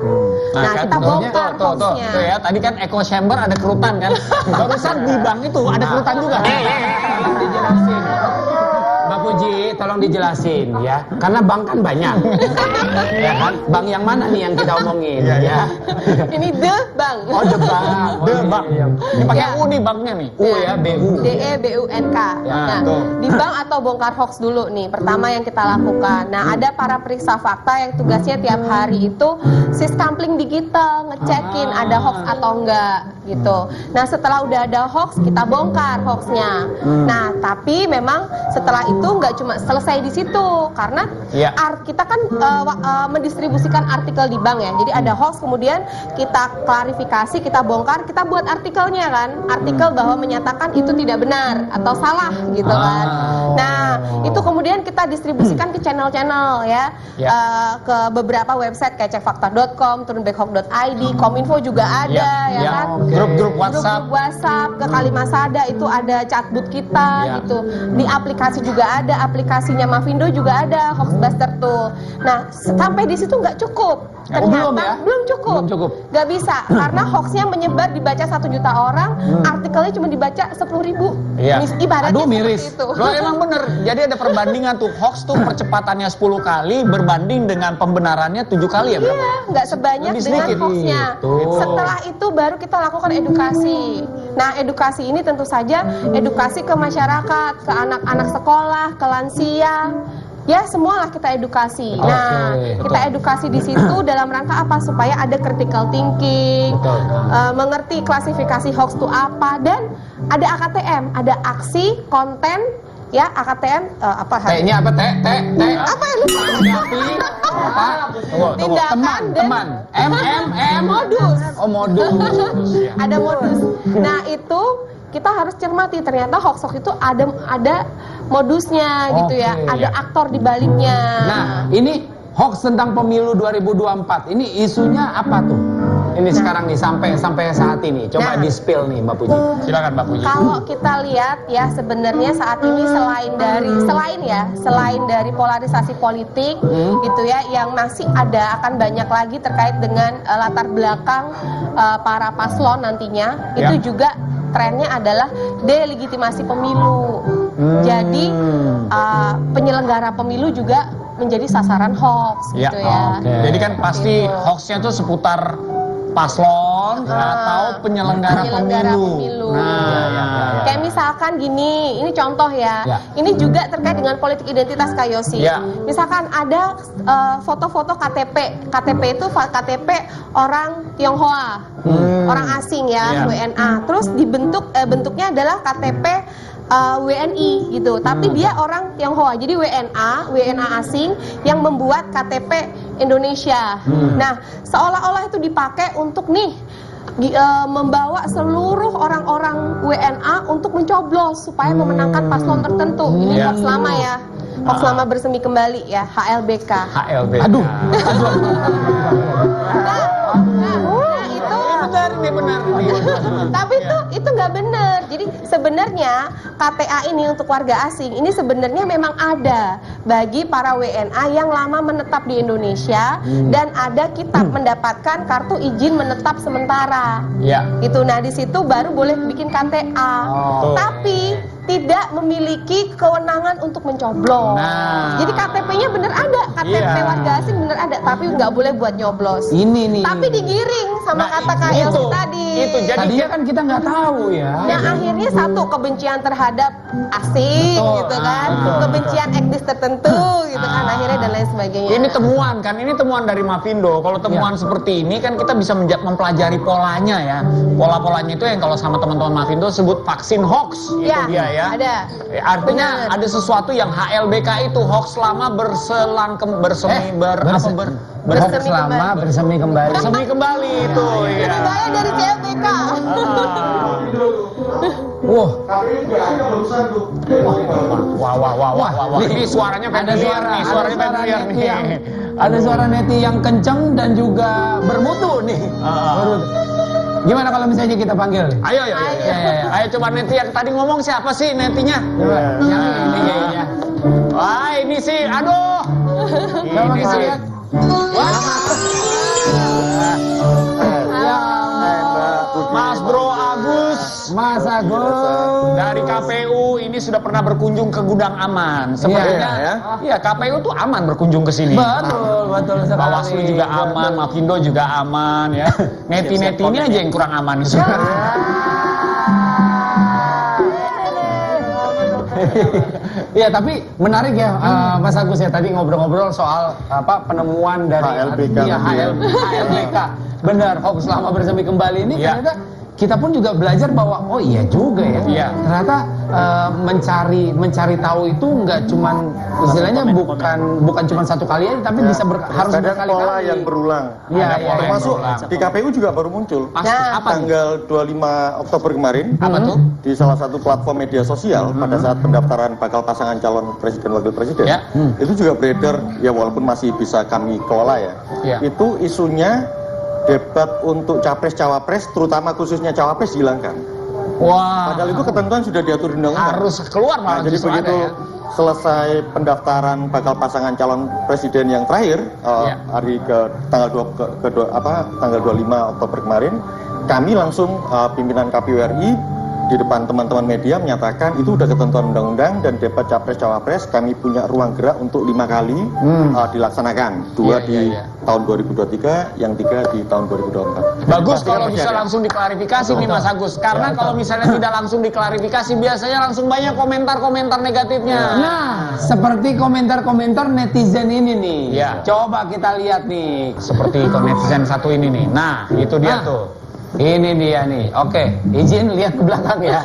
Nah, kita bongkar hoaxnya. Tuh ya, tadi kan echo chamber ada kerutan kan. Barusan dibang itu ada kerutan juga. Tolong dijelasin. Mbak Puji, tolong dijelasin ya. Karena bank kan banyak. Ya kan? Bank yang mana nih yang kita omongin ya? Ini the bank. Oh, the bank. The bank. Ini pakai U nih banknya nih. U ya, BU. DEBUNK. Nah, dibang atau bongkar hoax dulu nih. Pertama yang kita lakukan. Nah, ada para periksa fakta yang tugasnya tiap hari itu siskampling digital, ngecekin ada hoax atau enggak gitu. Nah, setelah udah ada hoax, kita bongkar hoaxnya. Nah, tapi memang setelah itu nggak cuma selesai di situ, karena kita kan mendistribusikan artikel di bank ya. Jadi ada hoax, kemudian kita klarifikasi, kita bongkar, kita buat artikelnya kan, artikel bahwa menyatakan itu tidak benar atau salah gitu kan. Nah, itu kemudian kita distribusikan ke channel-channel ya, ke beberapa website kayak cekfakta.com, turnbackhawk.id, Kominfo juga ada ya kan. Grup-grup WhatsApp, ke Kalimasada itu ada chatbot kita gitu. Di aplikasi juga ada, aplikasinya Mavindo juga ada Hoaxbuster tuh. Nah, sampai di situ nggak cukup. Ternyata belum cukup. Nggak bisa karena hoaxnya menyebar, dibaca 1 juta orang, artikelnya cuma dibaca 10.000. Ibaratnya miris. itu. Loh, emang bener. Jadi ada perbandingan tuh, hoax tuh percepatannya 10 kali berbanding dengan pembenarannya 7 kali ya, berapa? Iya, nggak sebanyak dengan hoaxnya. Setelah itu baru kita lakukan edukasi. Nah, edukasi ini tentu saja edukasi ke masyarakat, ke anak-anak sekolah, ke lansia. Ya, semualah kita edukasi. Nah, kita edukasi di situ dalam rangka apa? Supaya ada critical thinking, mengerti klasifikasi hoax itu apa, dan ada AKTM, ada aksi, konten, ya AKTM apa? T-nya apa? T. Apa ya, lupa? Tindakan teman. M. Modus. Oh, modus. Ada modus. Nah, itu kita harus cermati, ternyata hoax itu ada modusnya gitu ya, ada aktor di baliknya. Nah, ini hoax tentang pemilu 2024 ini isunya apa tuh? Ini sekarang nih sampai saat ini. Coba di-spill nih Mbak Puji. Silakan Mbak Puji. Kalau kita lihat ya sebenarnya saat ini selain dari polarisasi politik gitu ya yang masih ada akan banyak lagi terkait dengan latar belakang para paslon nantinya itu juga trennya adalah delegitimasi pemilu. Jadi penyelenggara pemilu juga menjadi sasaran hoax gitu ya. Jadi kan pasti hoaxnya tuh seputar paslon atau penyelenggara pemilu. Nah, kayak misalkan gini, ini contoh ya. Ini juga terkait dengan politik identitas Kak Yosi. Misalkan ada foto-foto KTP. KTP itu KTP orang Tionghoa, orang asing ya, WNA. Terus bentuknya adalah KTP WNI gitu, tapi dia orang Tionghoa, jadi WNA asing yang membuat KTP Indonesia. Nah, seolah-olah itu dipakai untuk membawa seluruh orang-orang WNA untuk mencoblos supaya memenangkan paslon tertentu. Ini hoax lama ya, hoax lama bersemi kembali ya, HLBK. Aduh. Benar. Tapi itu nggak benar. Jadi sebenarnya KTA ini untuk warga asing ini sebenarnya memang ada bagi para WNA yang lama menetap di Indonesia dan ada kita mendapatkan kartu izin menetap sementara. Gitu. Nah di situ baru boleh bikin KTA. Tapi tidak memiliki kewenangan untuk mencoblos. Jadi KTP-nya bener ada, KTP warga asing bener ada, tapi nggak boleh buat nyoblos. Ini nih. Tapi digiring sama kata Kak Yosi tadi. Tadinya kan kita nggak tahu ya. Nah akhirnya satu kebencian terhadap asing gitu kan, kebencian etnis tertentu gitu kan akhirnya dan lain sebagainya. Ini temuan dari Mavindo. Kalau temuan seperti ini kan kita bisa mempelajari polanya ya. Pola-polanya itu yang kalau sama teman-teman Mavindo sebut vaksin hoax. Itu dia ya. Ada. Artinya ada sesuatu yang HLBK itu hoax lama bersemi kembali. Bersemi kembali itu. Lebih bahaya dari CLBK. Wah. Ini suaranya familiar nih. Ada suara neti yang kenceng dan juga bermutu nih. Gimana kalau misalnya kita panggil? Ayo coba neti yang tadi ngomong siapa sih netinya? Ini. Wah, ini sih, aduh. Ini sih. Mas Agus dari KPU ini sudah pernah berkunjung ke Gudang Aman. Sebenarnya ya KPU tuh aman berkunjung ke sini. Betul sekali. Bawaslu juga aman, Mavindo juga aman ya. Neti-neti ini aja yang kurang aman sebenarnya. Ya tapi menarik ya Mas Agus ya tadi ngobrol-ngobrol soal penemuan dari HLBK. Benar, hoax lama bersemi kembali ini ternyata kita pun juga belajar bahwa oh iya juga ya. Ternyata mencari tahu itu nggak cuman istilahnya bukan cuma satu kali aja tapi bisa harus berkali-kali. Pola yang berulang. Termasuk di KPU juga baru muncul. Tanggal 25 Oktober kemarin di salah satu platform media sosial pada saat pendaftaran bakal pasangan calon presiden wakil presiden itu juga beredar ya walaupun masih bisa kami kelola ya. Itu isunya debat untuk capres-cawapres, terutama khususnya cawapres dihilangkan. Padahal itu ketentuan sudah diatur di undang-undang. Harus keluar malah. Jadi begitu selesai pendaftaran bakal pasangan calon presiden yang terakhir hari tanggal 25 Oktober kemarin, kami langsung pimpinan KPU RI di depan teman-teman media menyatakan itu udah ketentuan undang-undang dan debat capres-cawapres kami punya ruang gerak untuk 5 kali dilaksanakan. 2 di tahun 2023, yang 3 di tahun 2024. Bagus kalau bisa langsung diklarifikasi nih Mas Agus. Karena kalau misalnya tidak langsung diklarifikasi biasanya langsung banyak komentar-komentar negatifnya. Nah, seperti komentar-komentar netizen ini nih. Coba kita lihat nih. Seperti netizen satu ini nih. Nah, itu dia tuh. Ini dia nih. Oke, izin lihat ke belakang ya.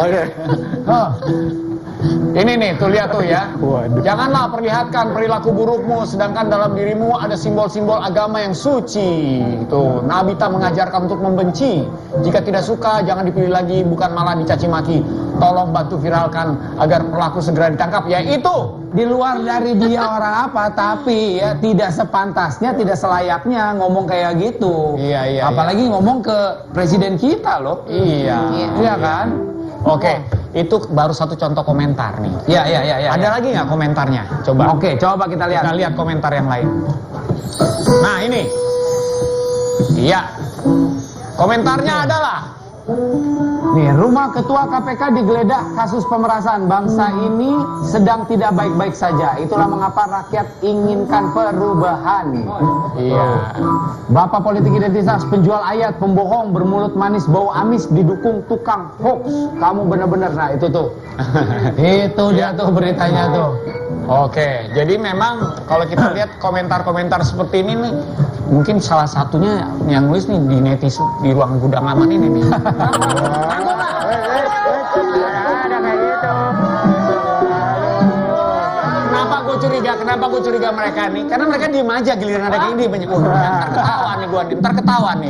Oke. Ini nih, tuh lihat tuh ya. Janganlah perlihatkan perilaku burukmu, sedangkan dalam dirimu ada simbol-simbol agama yang suci. Tuh, Nabi tak mengajarkan untuk membenci. Jika tidak suka, jangan dipilih lagi, bukan malah dicaci maki. Tolong bantu viralkan agar pelaku segera ditangkap. Ya itu. Di luar dari dia orang apa, tapi ya tidak sepantasnya, tidak selayaknya ngomong kayak gitu. Iya. Apalagi ngomong ke presiden kita loh. Iya kan? Oke, itu baru satu contoh komentar nih. Iya. Ada lagi nggak komentarnya? Coba. Oke, coba kita lihat. Kita lihat komentar yang lain. Nah ini. Iya. Komentarnya adalah. Nih, rumah ketua KPK digeledah kasus pemerasan. Bangsa ini sedang tidak baik-baik saja. Itulah mengapa rakyat inginkan perubahan. Iya. Bapak politik identitas, penjual ayat, pembohong, bermulut manis, bau amis, didukung tukang hoax. Kamu bener-bener, nah itu tuh. Itu dia tuh beritanya tuh. Oke, jadi memang kalau kita lihat komentar-komentar seperti ini nih, mungkin salah satunya yang nulis nih di netizen di ruang gudang aman ini nih. Kenapa gue curiga mereka nih? Karena mereka diem aja, giliran ada kayak gini banyak ntar ketawa nih.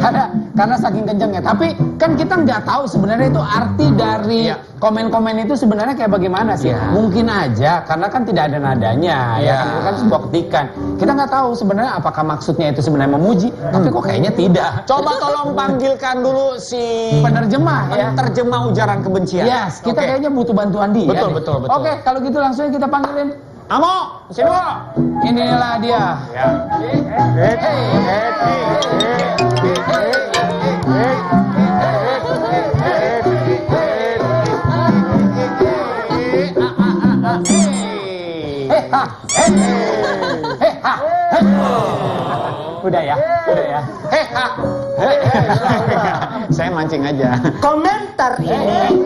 Karena saking kencengnya. Tapi kan kita nggak tahu sebenarnya itu arti dari komen-komen itu sebenarnya kayak bagaimana sih? Mungkin aja karena kan tidak ada nadanya, ya kan sebuah ketikan. Kita nggak tahu sebenarnya apakah maksudnya itu sebenarnya memuji, tapi kok kayaknya tidak. Coba tolong panggilkan dulu si penerjemah ya. Penerjemah ujaran kebencian. Yes, kita kayaknya butuh bantuan dia. Betul. Oke, kalau gitu langsung kita panggilin. Amo, sini Mo. Inilah dia. Udah ya. Saya mancing aja. Komentar ini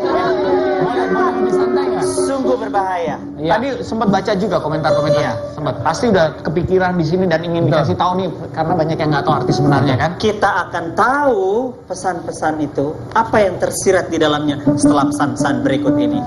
sungguh berbahaya. Tadi sempat baca juga komentar-komentarnya. Sempat. Pasti udah kepikiran di sini dan ingin dikasih tahu nih karena banyak yang nggak tahu arti sebenarnya kan. Kita akan tahu pesan-pesan itu apa yang tersirat di dalamnya setelah pesan-pesan berikut ini.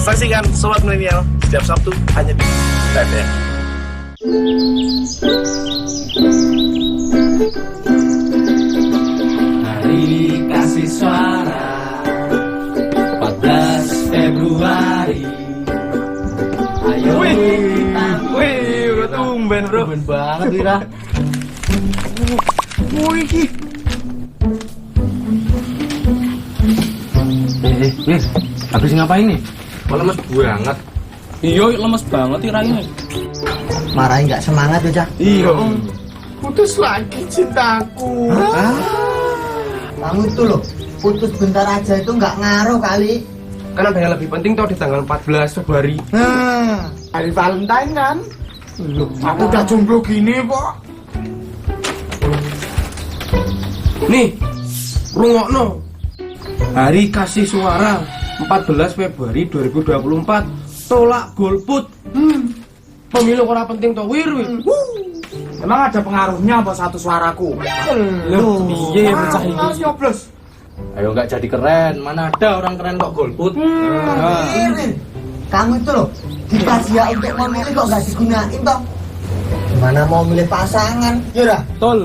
Saksikan Sobat Milenial setiap Sabtu hanya di TVRI. Hari kasih suara 14 Februari. Ayo kita. Wih, udah tumben bro. Tumben banget Wira. Wih. Wir, habis ngapain nih? Kok lemes banget? Iya, lemes banget ini. Marahin nggak semangat ya, Cak? Iya. Putus lagi cintaku. Kamu tuh loh, putus bentar aja itu nggak ngaruh kali. Kan ada yang lebih penting tau di tanggal 14 Februari. Hari Valentine kan? Loh, aku udah jomblo gini kok. Nih, rungokno. Hari kasih suara 14 Februari 2024. Tolak golput. Pemilu ora penting toh Wir. Emang ada pengaruhnya apa satu suaraku? Loh, piye pecah ini? Ayo nggak jadi keren, mana ada orang keren kok golput. Kamu itu loh, dikasih ya untuk memilih kok nggak digunain toh? Gimana mau milih pasangan? Yura. Tol.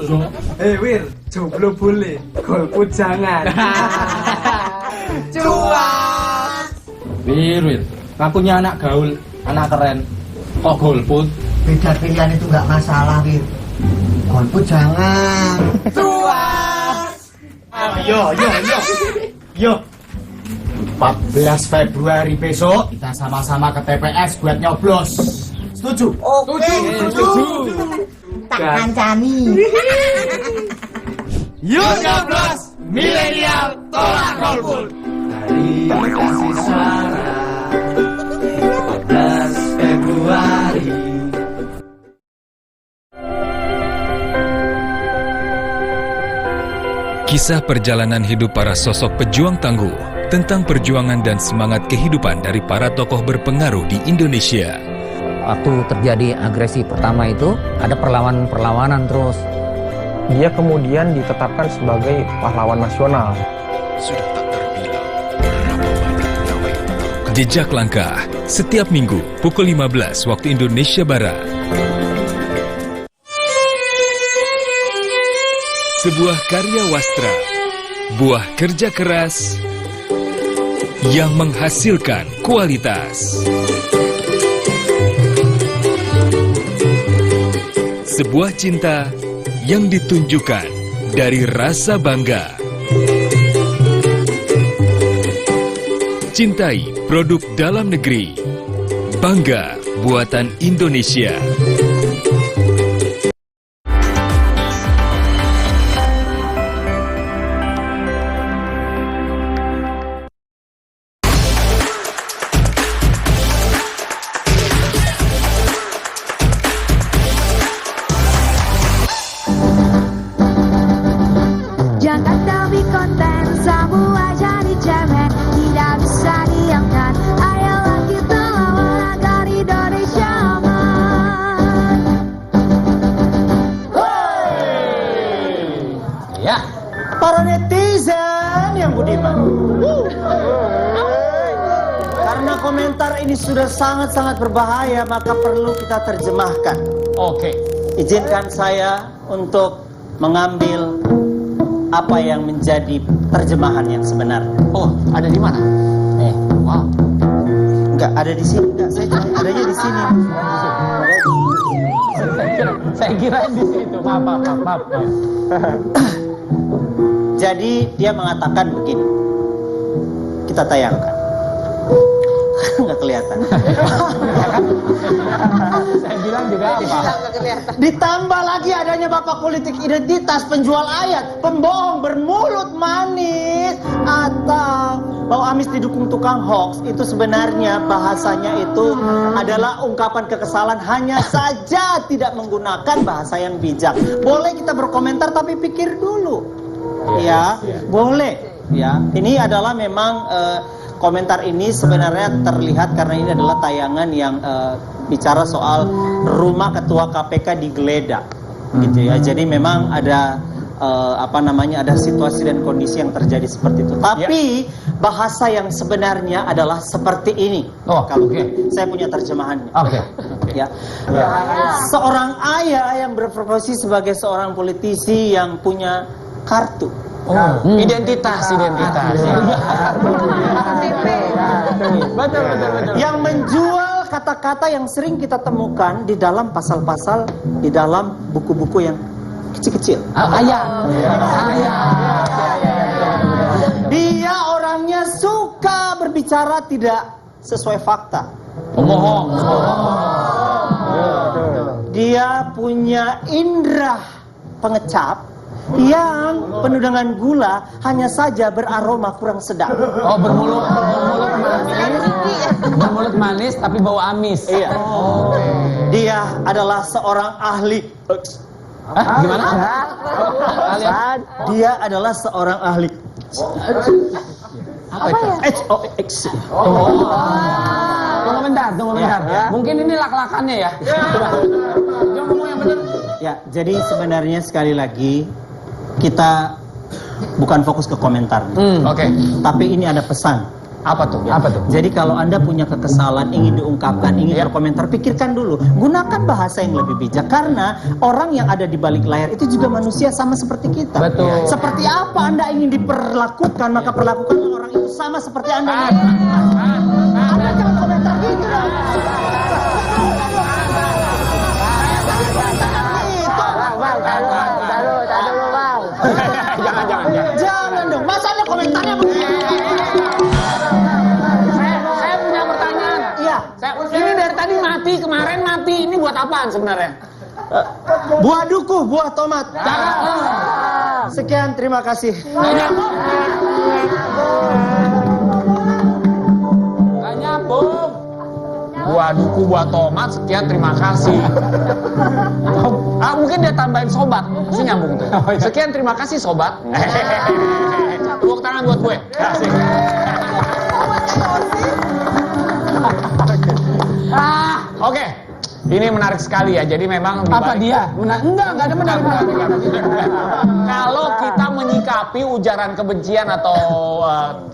Wir, jomblo boleh, golput jangan. Cuas. Wir, ngakunya anak gaul, anak keren, kok golput? Beda pilihan itu nggak masalah, Wir. Golput jangan. Cuas. Yo. 14 Februari besok kita sama-sama ke TPS buat nyoblos. Setuju? Oke, setuju. Tak kancani. Yuk nyoblos, milenial tolak golput. Hari kasih suara 14 Februari. Kisah perjalanan hidup para sosok pejuang tangguh tentang perjuangan dan semangat kehidupan dari para tokoh berpengaruh di Indonesia. Waktu terjadi agresi pertama itu, ada perlawanan terus. Dia kemudian ditetapkan sebagai pahlawan nasional. Sudah tak terbilang berapa banyak nyawa yang terluka. Jejak Langkah, setiap minggu pukul 15 waktu Indonesia Barat. Sebuah karya wastra, buah kerja keras yang menghasilkan kualitas. Sebuah cinta yang ditunjukkan dari rasa bangga. Cintai produk dalam negeri. Bangga buatan Indonesia. Jangan demi konten semua jadi cemen, tidak bisa diamkan. Ayolah kita lawan agar Indonesia aman. Ya, para netizen yang budiman. Karena komentar ini sudah sangat-sangat berbahaya, maka perlu kita terjemahkan. Oke. Izinkan saya untuk mengambil apa yang menjadi terjemahan yang sebenarnya. Oh, ada di mana? Wow. Enggak, ada di sini. Enggak, saya cari adanya di sini. Saya kira di situ. Maaf. Jadi dia mengatakan begini. Kita tayangkan. Enggak kelihatan. Saya bilang juga apa? Ditambah lagi adanya bapak politik identitas, penjual ayat, pembohong, bermulut manis, atau bahwa Amis didukung tukang hoax. Itu sebenarnya bahasanya itu adalah ungkapan kekesalan, hanya saja tidak menggunakan bahasa yang bijak. Boleh kita berkomentar tapi pikir dulu. Ya, boleh. Ya, ini adalah memang komentar ini sebenarnya terlihat karena ini adalah tayangan yang bicara soal rumah ketua KPK digeledah, gitu ya. Jadi memang ada ada situasi dan kondisi yang terjadi seperti itu. Tapi bahasa yang sebenarnya adalah seperti ini. Kalau saya punya terjemahannya. Ya. Seorang ayah yang berprofesi sebagai seorang politisi yang punya kartu. Identitas. Betul. Yang menjual kata-kata yang sering kita temukan di dalam pasal-pasal, di dalam buku-buku yang kecil-kecil. Ayah. Dia orangnya suka berbicara tidak sesuai fakta. Pembohong. Dia punya indera pengecap yang penuh dengan gula, hanya saja beraroma kurang sedap. Bermulut manis tapi bau amis. Iya. Dia adalah seorang ahli. Gimana? Dia adalah seorang ahli. Apa itu? HOX. Tunggu bentar. Mungkin ini lak-lakannya ya. Dia ngomong yang benar. Ya, jadi sebenarnya sekali lagi kita bukan fokus ke komentar. Tapi ini ada pesan. Apa tuh? Jadi kalau Anda punya kekesalan, ingin diungkapkan, ingin berkomentar, pikirkan dulu. Gunakan bahasa yang lebih bijak. Karena orang yang ada di balik layar itu juga manusia sama seperti kita. Betul. Seperti apa Anda ingin diperlakukan, maka perlakukan orang itu sama seperti Anda. Anda jangan komentar gitu dong. Jangan Kontradiktornya begini. Saya punya pertanyaan. Iya. Ini dari tadi mati, kemarin mati. Ini buat apaan sebenarnya? Buah duku, buah tomat. Sekian, terima kasih. Gak nyambung. Buah duku, buah tomat, sekian, terima kasih. Mungkin dia tambahin sobat, masih nyambung tuh. Sekian, terima kasih sobat. Tepuk tangan buat gue. Asik. Oke. Ini menarik sekali ya. Jadi memang Apa dia? Enggak ada menarik. Kalau kita menyikapi ujaran kebencian atau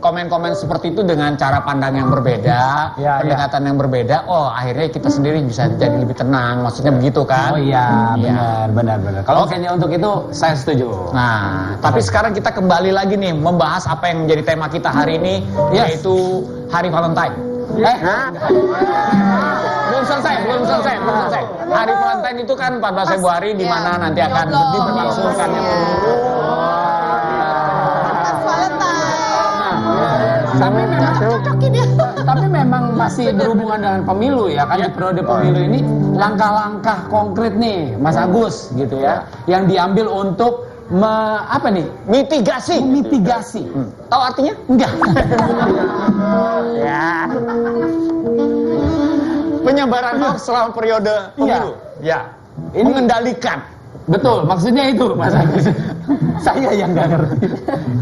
komen-komen seperti itu dengan cara pandang yang berbeda, pendekatan yang berbeda, akhirnya kita sendiri bisa jadi lebih tenang. Maksudnya begitu kan? Oh iya, benar. Kalau misalnya untuk itu saya setuju. Nah, tapi sekarang kita kembali lagi nih membahas apa yang menjadi tema kita hari ini, yaitu Hari Valentine. Belum selesai. Hari Valentine itu kan 14 Februari di mana nanti akan diberlangsungkannya pemilu. Tapi memang masih berhubungan dengan pemilu ya kan, di periode pemilu ini langkah-langkah konkret nih Mas Agus gitu ya, yang diambil untuk mitigasi. Tahu artinya? Enggak. Ya. Penyebaran hoax selama periode pemilu. Ya. Ini mengendalikan. Betul, maksudnya itu Mas Agus. Saya yang nggak ngerti.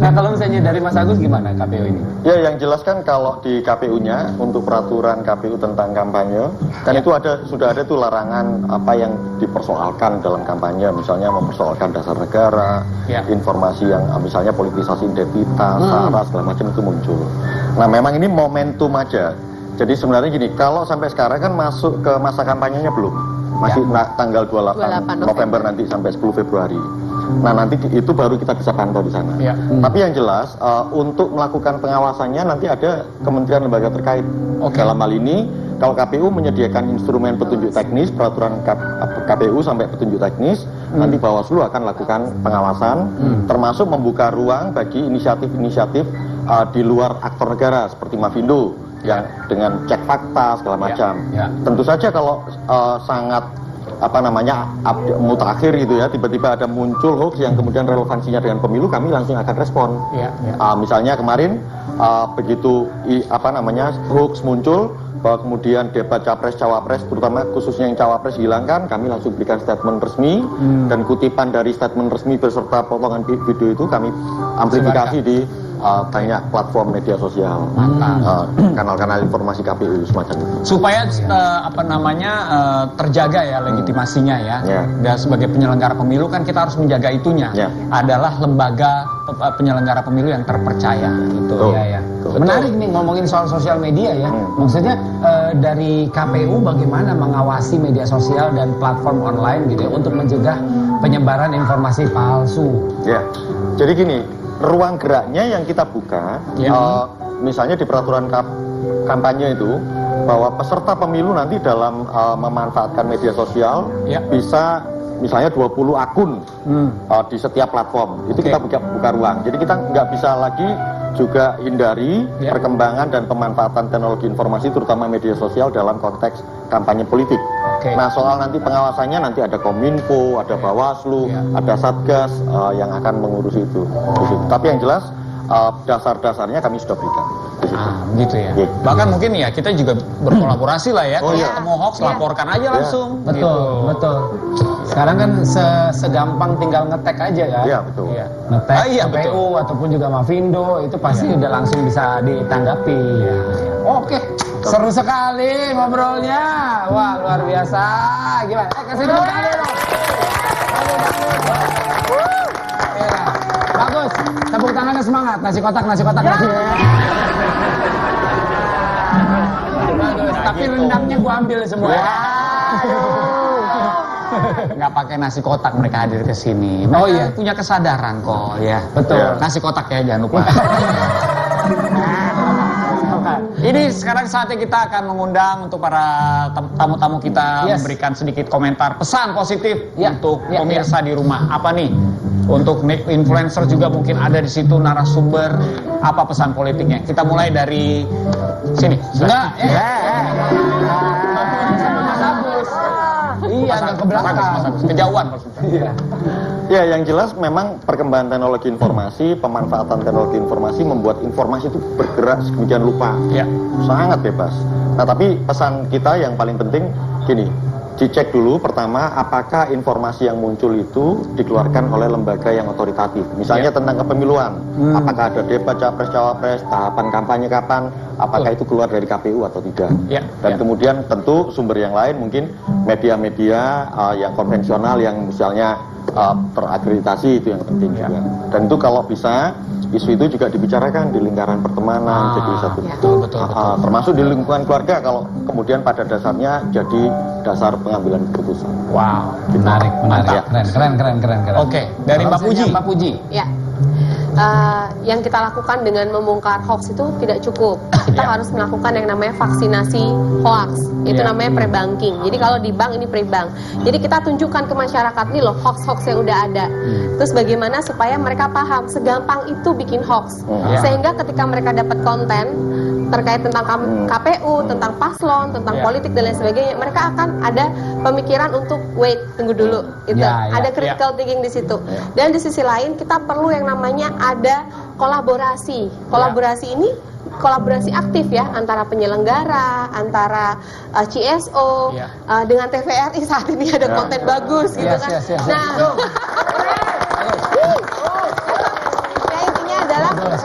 Nah, kalau misalnya dari Mas Agus gimana KPU ini? Ya, yang jelas kan kalau di KPU-nya untuk peraturan KPU tentang kampanye, kan itu sudah ada tuh larangan apa yang dipersoalkan dalam kampanye, misalnya mempersoalkan dasar negara, informasi yang misalnya politisasi identitas, sara segala macam itu muncul. Nah, memang ini momentum aja. Jadi sebenarnya gini, kalau sampai sekarang kan masuk ke masa kampanyenya belum. Masih tanggal 28 November nanti sampai 10 Februari. Nah, nanti itu baru kita bisa pantau di sana. Tapi yang jelas untuk melakukan pengawasannya nanti ada kementerian lembaga terkait. Dalam hal ini kalau KPU menyediakan instrumen petunjuk teknis, peraturan KPU sampai petunjuk teknis, nanti Bawaslu akan lakukan pengawasan, termasuk membuka ruang bagi inisiatif-inisiatif di luar aktor negara seperti Mavindo yang dengan cek fakta segala macam. Tentu saja kalau sangat mutakhir gitu ya, tiba-tiba ada muncul hoax yang kemudian relevansinya dengan pemilu, kami langsung akan respon. Misalnya kemarin begitu hoax muncul bahwa kemudian debat capres cawapres, terutama khususnya yang cawapres hilangkan, kami langsung berikan statement resmi dan kutipan dari statement resmi beserta potongan video itu kami amplifikasi di banyak platform media sosial, kanal-kanal informasi KPU semacam itu. Supaya terjaga ya legitimasinya ya. Dan sebagai penyelenggara pemilu kan kita harus menjaga itunya. Adalah lembaga penyelenggara pemilu yang terpercaya gitu. Menarik nih ngomongin soal sosial media ya. Maksudnya dari KPU bagaimana mengawasi media sosial dan platform online gitu ya untuk mencegah penyebaran informasi palsu. Ya. Jadi gini, ruang geraknya yang kita buka, misalnya di peraturan kampanye itu, bahwa peserta pemilu nanti dalam memanfaatkan media sosial bisa misalnya 20 akun di setiap platform, itu kita buka ruang. Jadi kita nggak bisa lagi juga hindari perkembangan dan pemanfaatan teknologi informasi terutama media sosial dalam konteks kampanye politik. Nah, soal nanti pengawasannya nanti ada Kominfo, ada Bawaslu, ada Satgas yang akan mengurus itu. Tapi yang jelas dasar-dasarnya kami sudah berikan. Gitu ya. Bahkan mungkin ya kita juga berkolaborasi lah ya. Kalau ketemu hoax laporkan aja langsung. Betul. Sekarang kan segampang tinggal ngetek aja kan. Iya, betul. Ngetek KPU ataupun juga Mavindo itu pasti udah langsung bisa ditanggapi. Oke. Seru sekali ngobrolnya. Wah, luar biasa. Gimana? Kasih tepuk tangan dong. Bagus. Tepuk tangannya semangat. Nasi kotak lagi. Bagus. Tapi rendangnya gua ambil semua. Nggak pakai nasi kotak mereka hadir ke sini. Mereka punya kesadaran kok ya. Betul. Nasi kotak ya jangan lupa. Ini sekarang saatnya kita akan mengundang untuk para tamu-tamu kita memberikan sedikit komentar pesan positif untuk pemirsa di rumah. Apa nih? Untuk influencer juga mungkin ada di situ narasumber. Apa pesan politiknya? Kita mulai dari sini. Enggak. Iya, agak ke belakang. Kejauhan. Ya, yang jelas memang perkembangan teknologi informasi, pemanfaatan teknologi informasi membuat informasi itu bergerak sedemikian rupa, sangat bebas. Nah, tapi pesan kita yang paling penting gini, dicek dulu pertama apakah informasi yang muncul itu dikeluarkan oleh lembaga yang otoritatif. Misalnya tentang kepemiluan, apakah ada debat capres-cawapres, tahapan kampanye kapan, apakah itu keluar dari KPU atau tidak. Dan kemudian tentu sumber yang lain mungkin media-media yang konvensional yang misalnya terakreditasi, itu yang penting juga. Dan itu kalau bisa isu itu juga dibicarakan di lingkaran pertemanan, jadi satu termasuk di lingkungan keluarga kalau kemudian pada dasarnya jadi dasar pengambilan keputusan. Wow, menarik. Keren. Oke, dari Mbak Puji. Ya. Yang kita lakukan dengan membongkar hoax itu tidak cukup. Kita harus melakukan yang namanya vaksinasi hoax. Itu namanya pre-banking. Jadi kalau di bank ini pre-bank. Jadi kita tunjukkan ke masyarakat nih loh hoax-hoax yang udah ada. Terus bagaimana supaya mereka paham segampang itu bikin hoax. Sehingga ketika mereka dapat konten terkait tentang KPU, tentang paslon, tentang politik dan lain sebagainya, mereka akan ada pemikiran untuk wait, tunggu dulu gitu. Ada critical thinking di situ. Dan di sisi lain kita perlu yang namanya ada kolaborasi. Kolaborasi ini kolaborasi aktif ya antara penyelenggara, antara CSO dengan TVRI saat ini ada konten bagus gitu kan. Nah,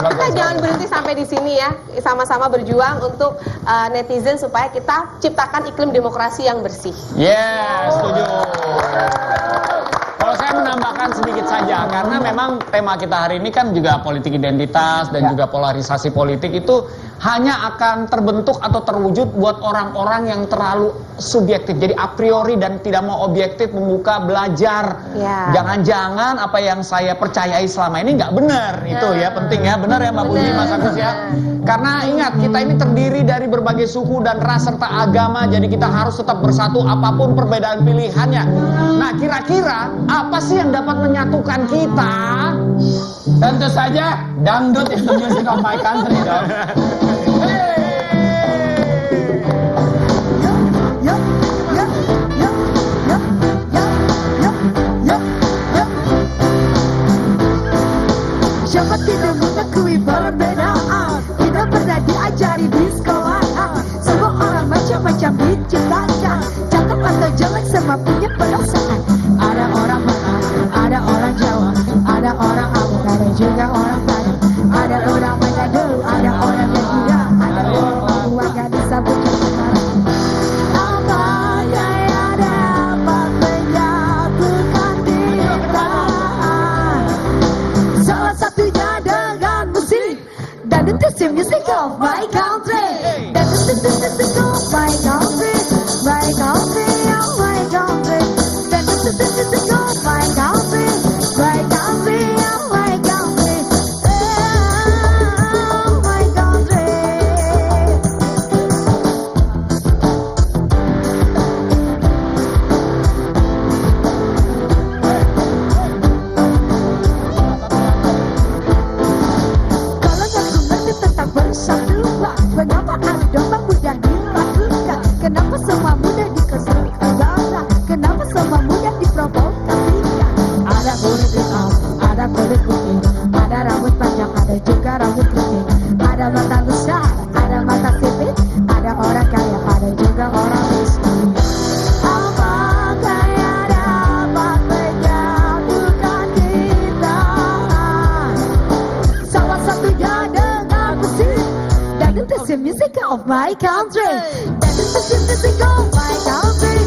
kita jangan berhenti sampai di sini ya, sama-sama berjuang untuk netizen supaya kita ciptakan iklim demokrasi yang bersih. Setuju. Kalau saya menambahkan sedikit saja, karena memang tema kita hari ini kan juga politik identitas dan juga polarisasi politik itu hanya akan terbentuk atau terwujud buat orang-orang yang terlalu subjektif, jadi a priori dan tidak mau objektif membuka belajar. Jangan-jangan apa yang saya percayai selama ini nggak benar, itu ya penting ya, benar ya Mbak Puji, Mas Agus ya. Karena ingat kita ini terdiri dari berbagai suku dan ras serta agama, jadi kita harus tetap bersatu apapun perbedaan pilihannya. Nah, kira-kira apa sih yang dapat menyatukan kita? Tentu saja dangdut is the music of my country dong. Siapa tidak mengakui perbedaan, tidak pernah diajari di sekolah. Semua orang macam-macam diciptakan, cakep atau jelek semua punya perasaan. Ada orang Batak, ada orang Jawa, ada orang Arab, ada juga orang Padang, ada orang Manado, ada orang Madura, ada orang Papua yang disambut sekarang. Apa yang dapat menyatukan kita? Salah satunya dengan musik, dan itu the music of my country. Dan itu the music of my country, my country, oh my country. Dan itu the music of my country, my country, oh my country. Oh my country. Kalau nggak mengerti tentang persatuan, mengapa ada domba mudah dilakukan? Kenapa semua mudah dikesan? Kenapa semua mudah diprovokasikan? Ada kulit hitam, ada kulit putih, ada rambut panjang, ada juga rambut keriting, ada mata besar, ada mata sipit, ada orang kaya, ada juga orang miskin. Apakah yang dapat menyatukan kita? Salah satunya dengan musik, dan itu the music of my country. Dan itu the music of my country.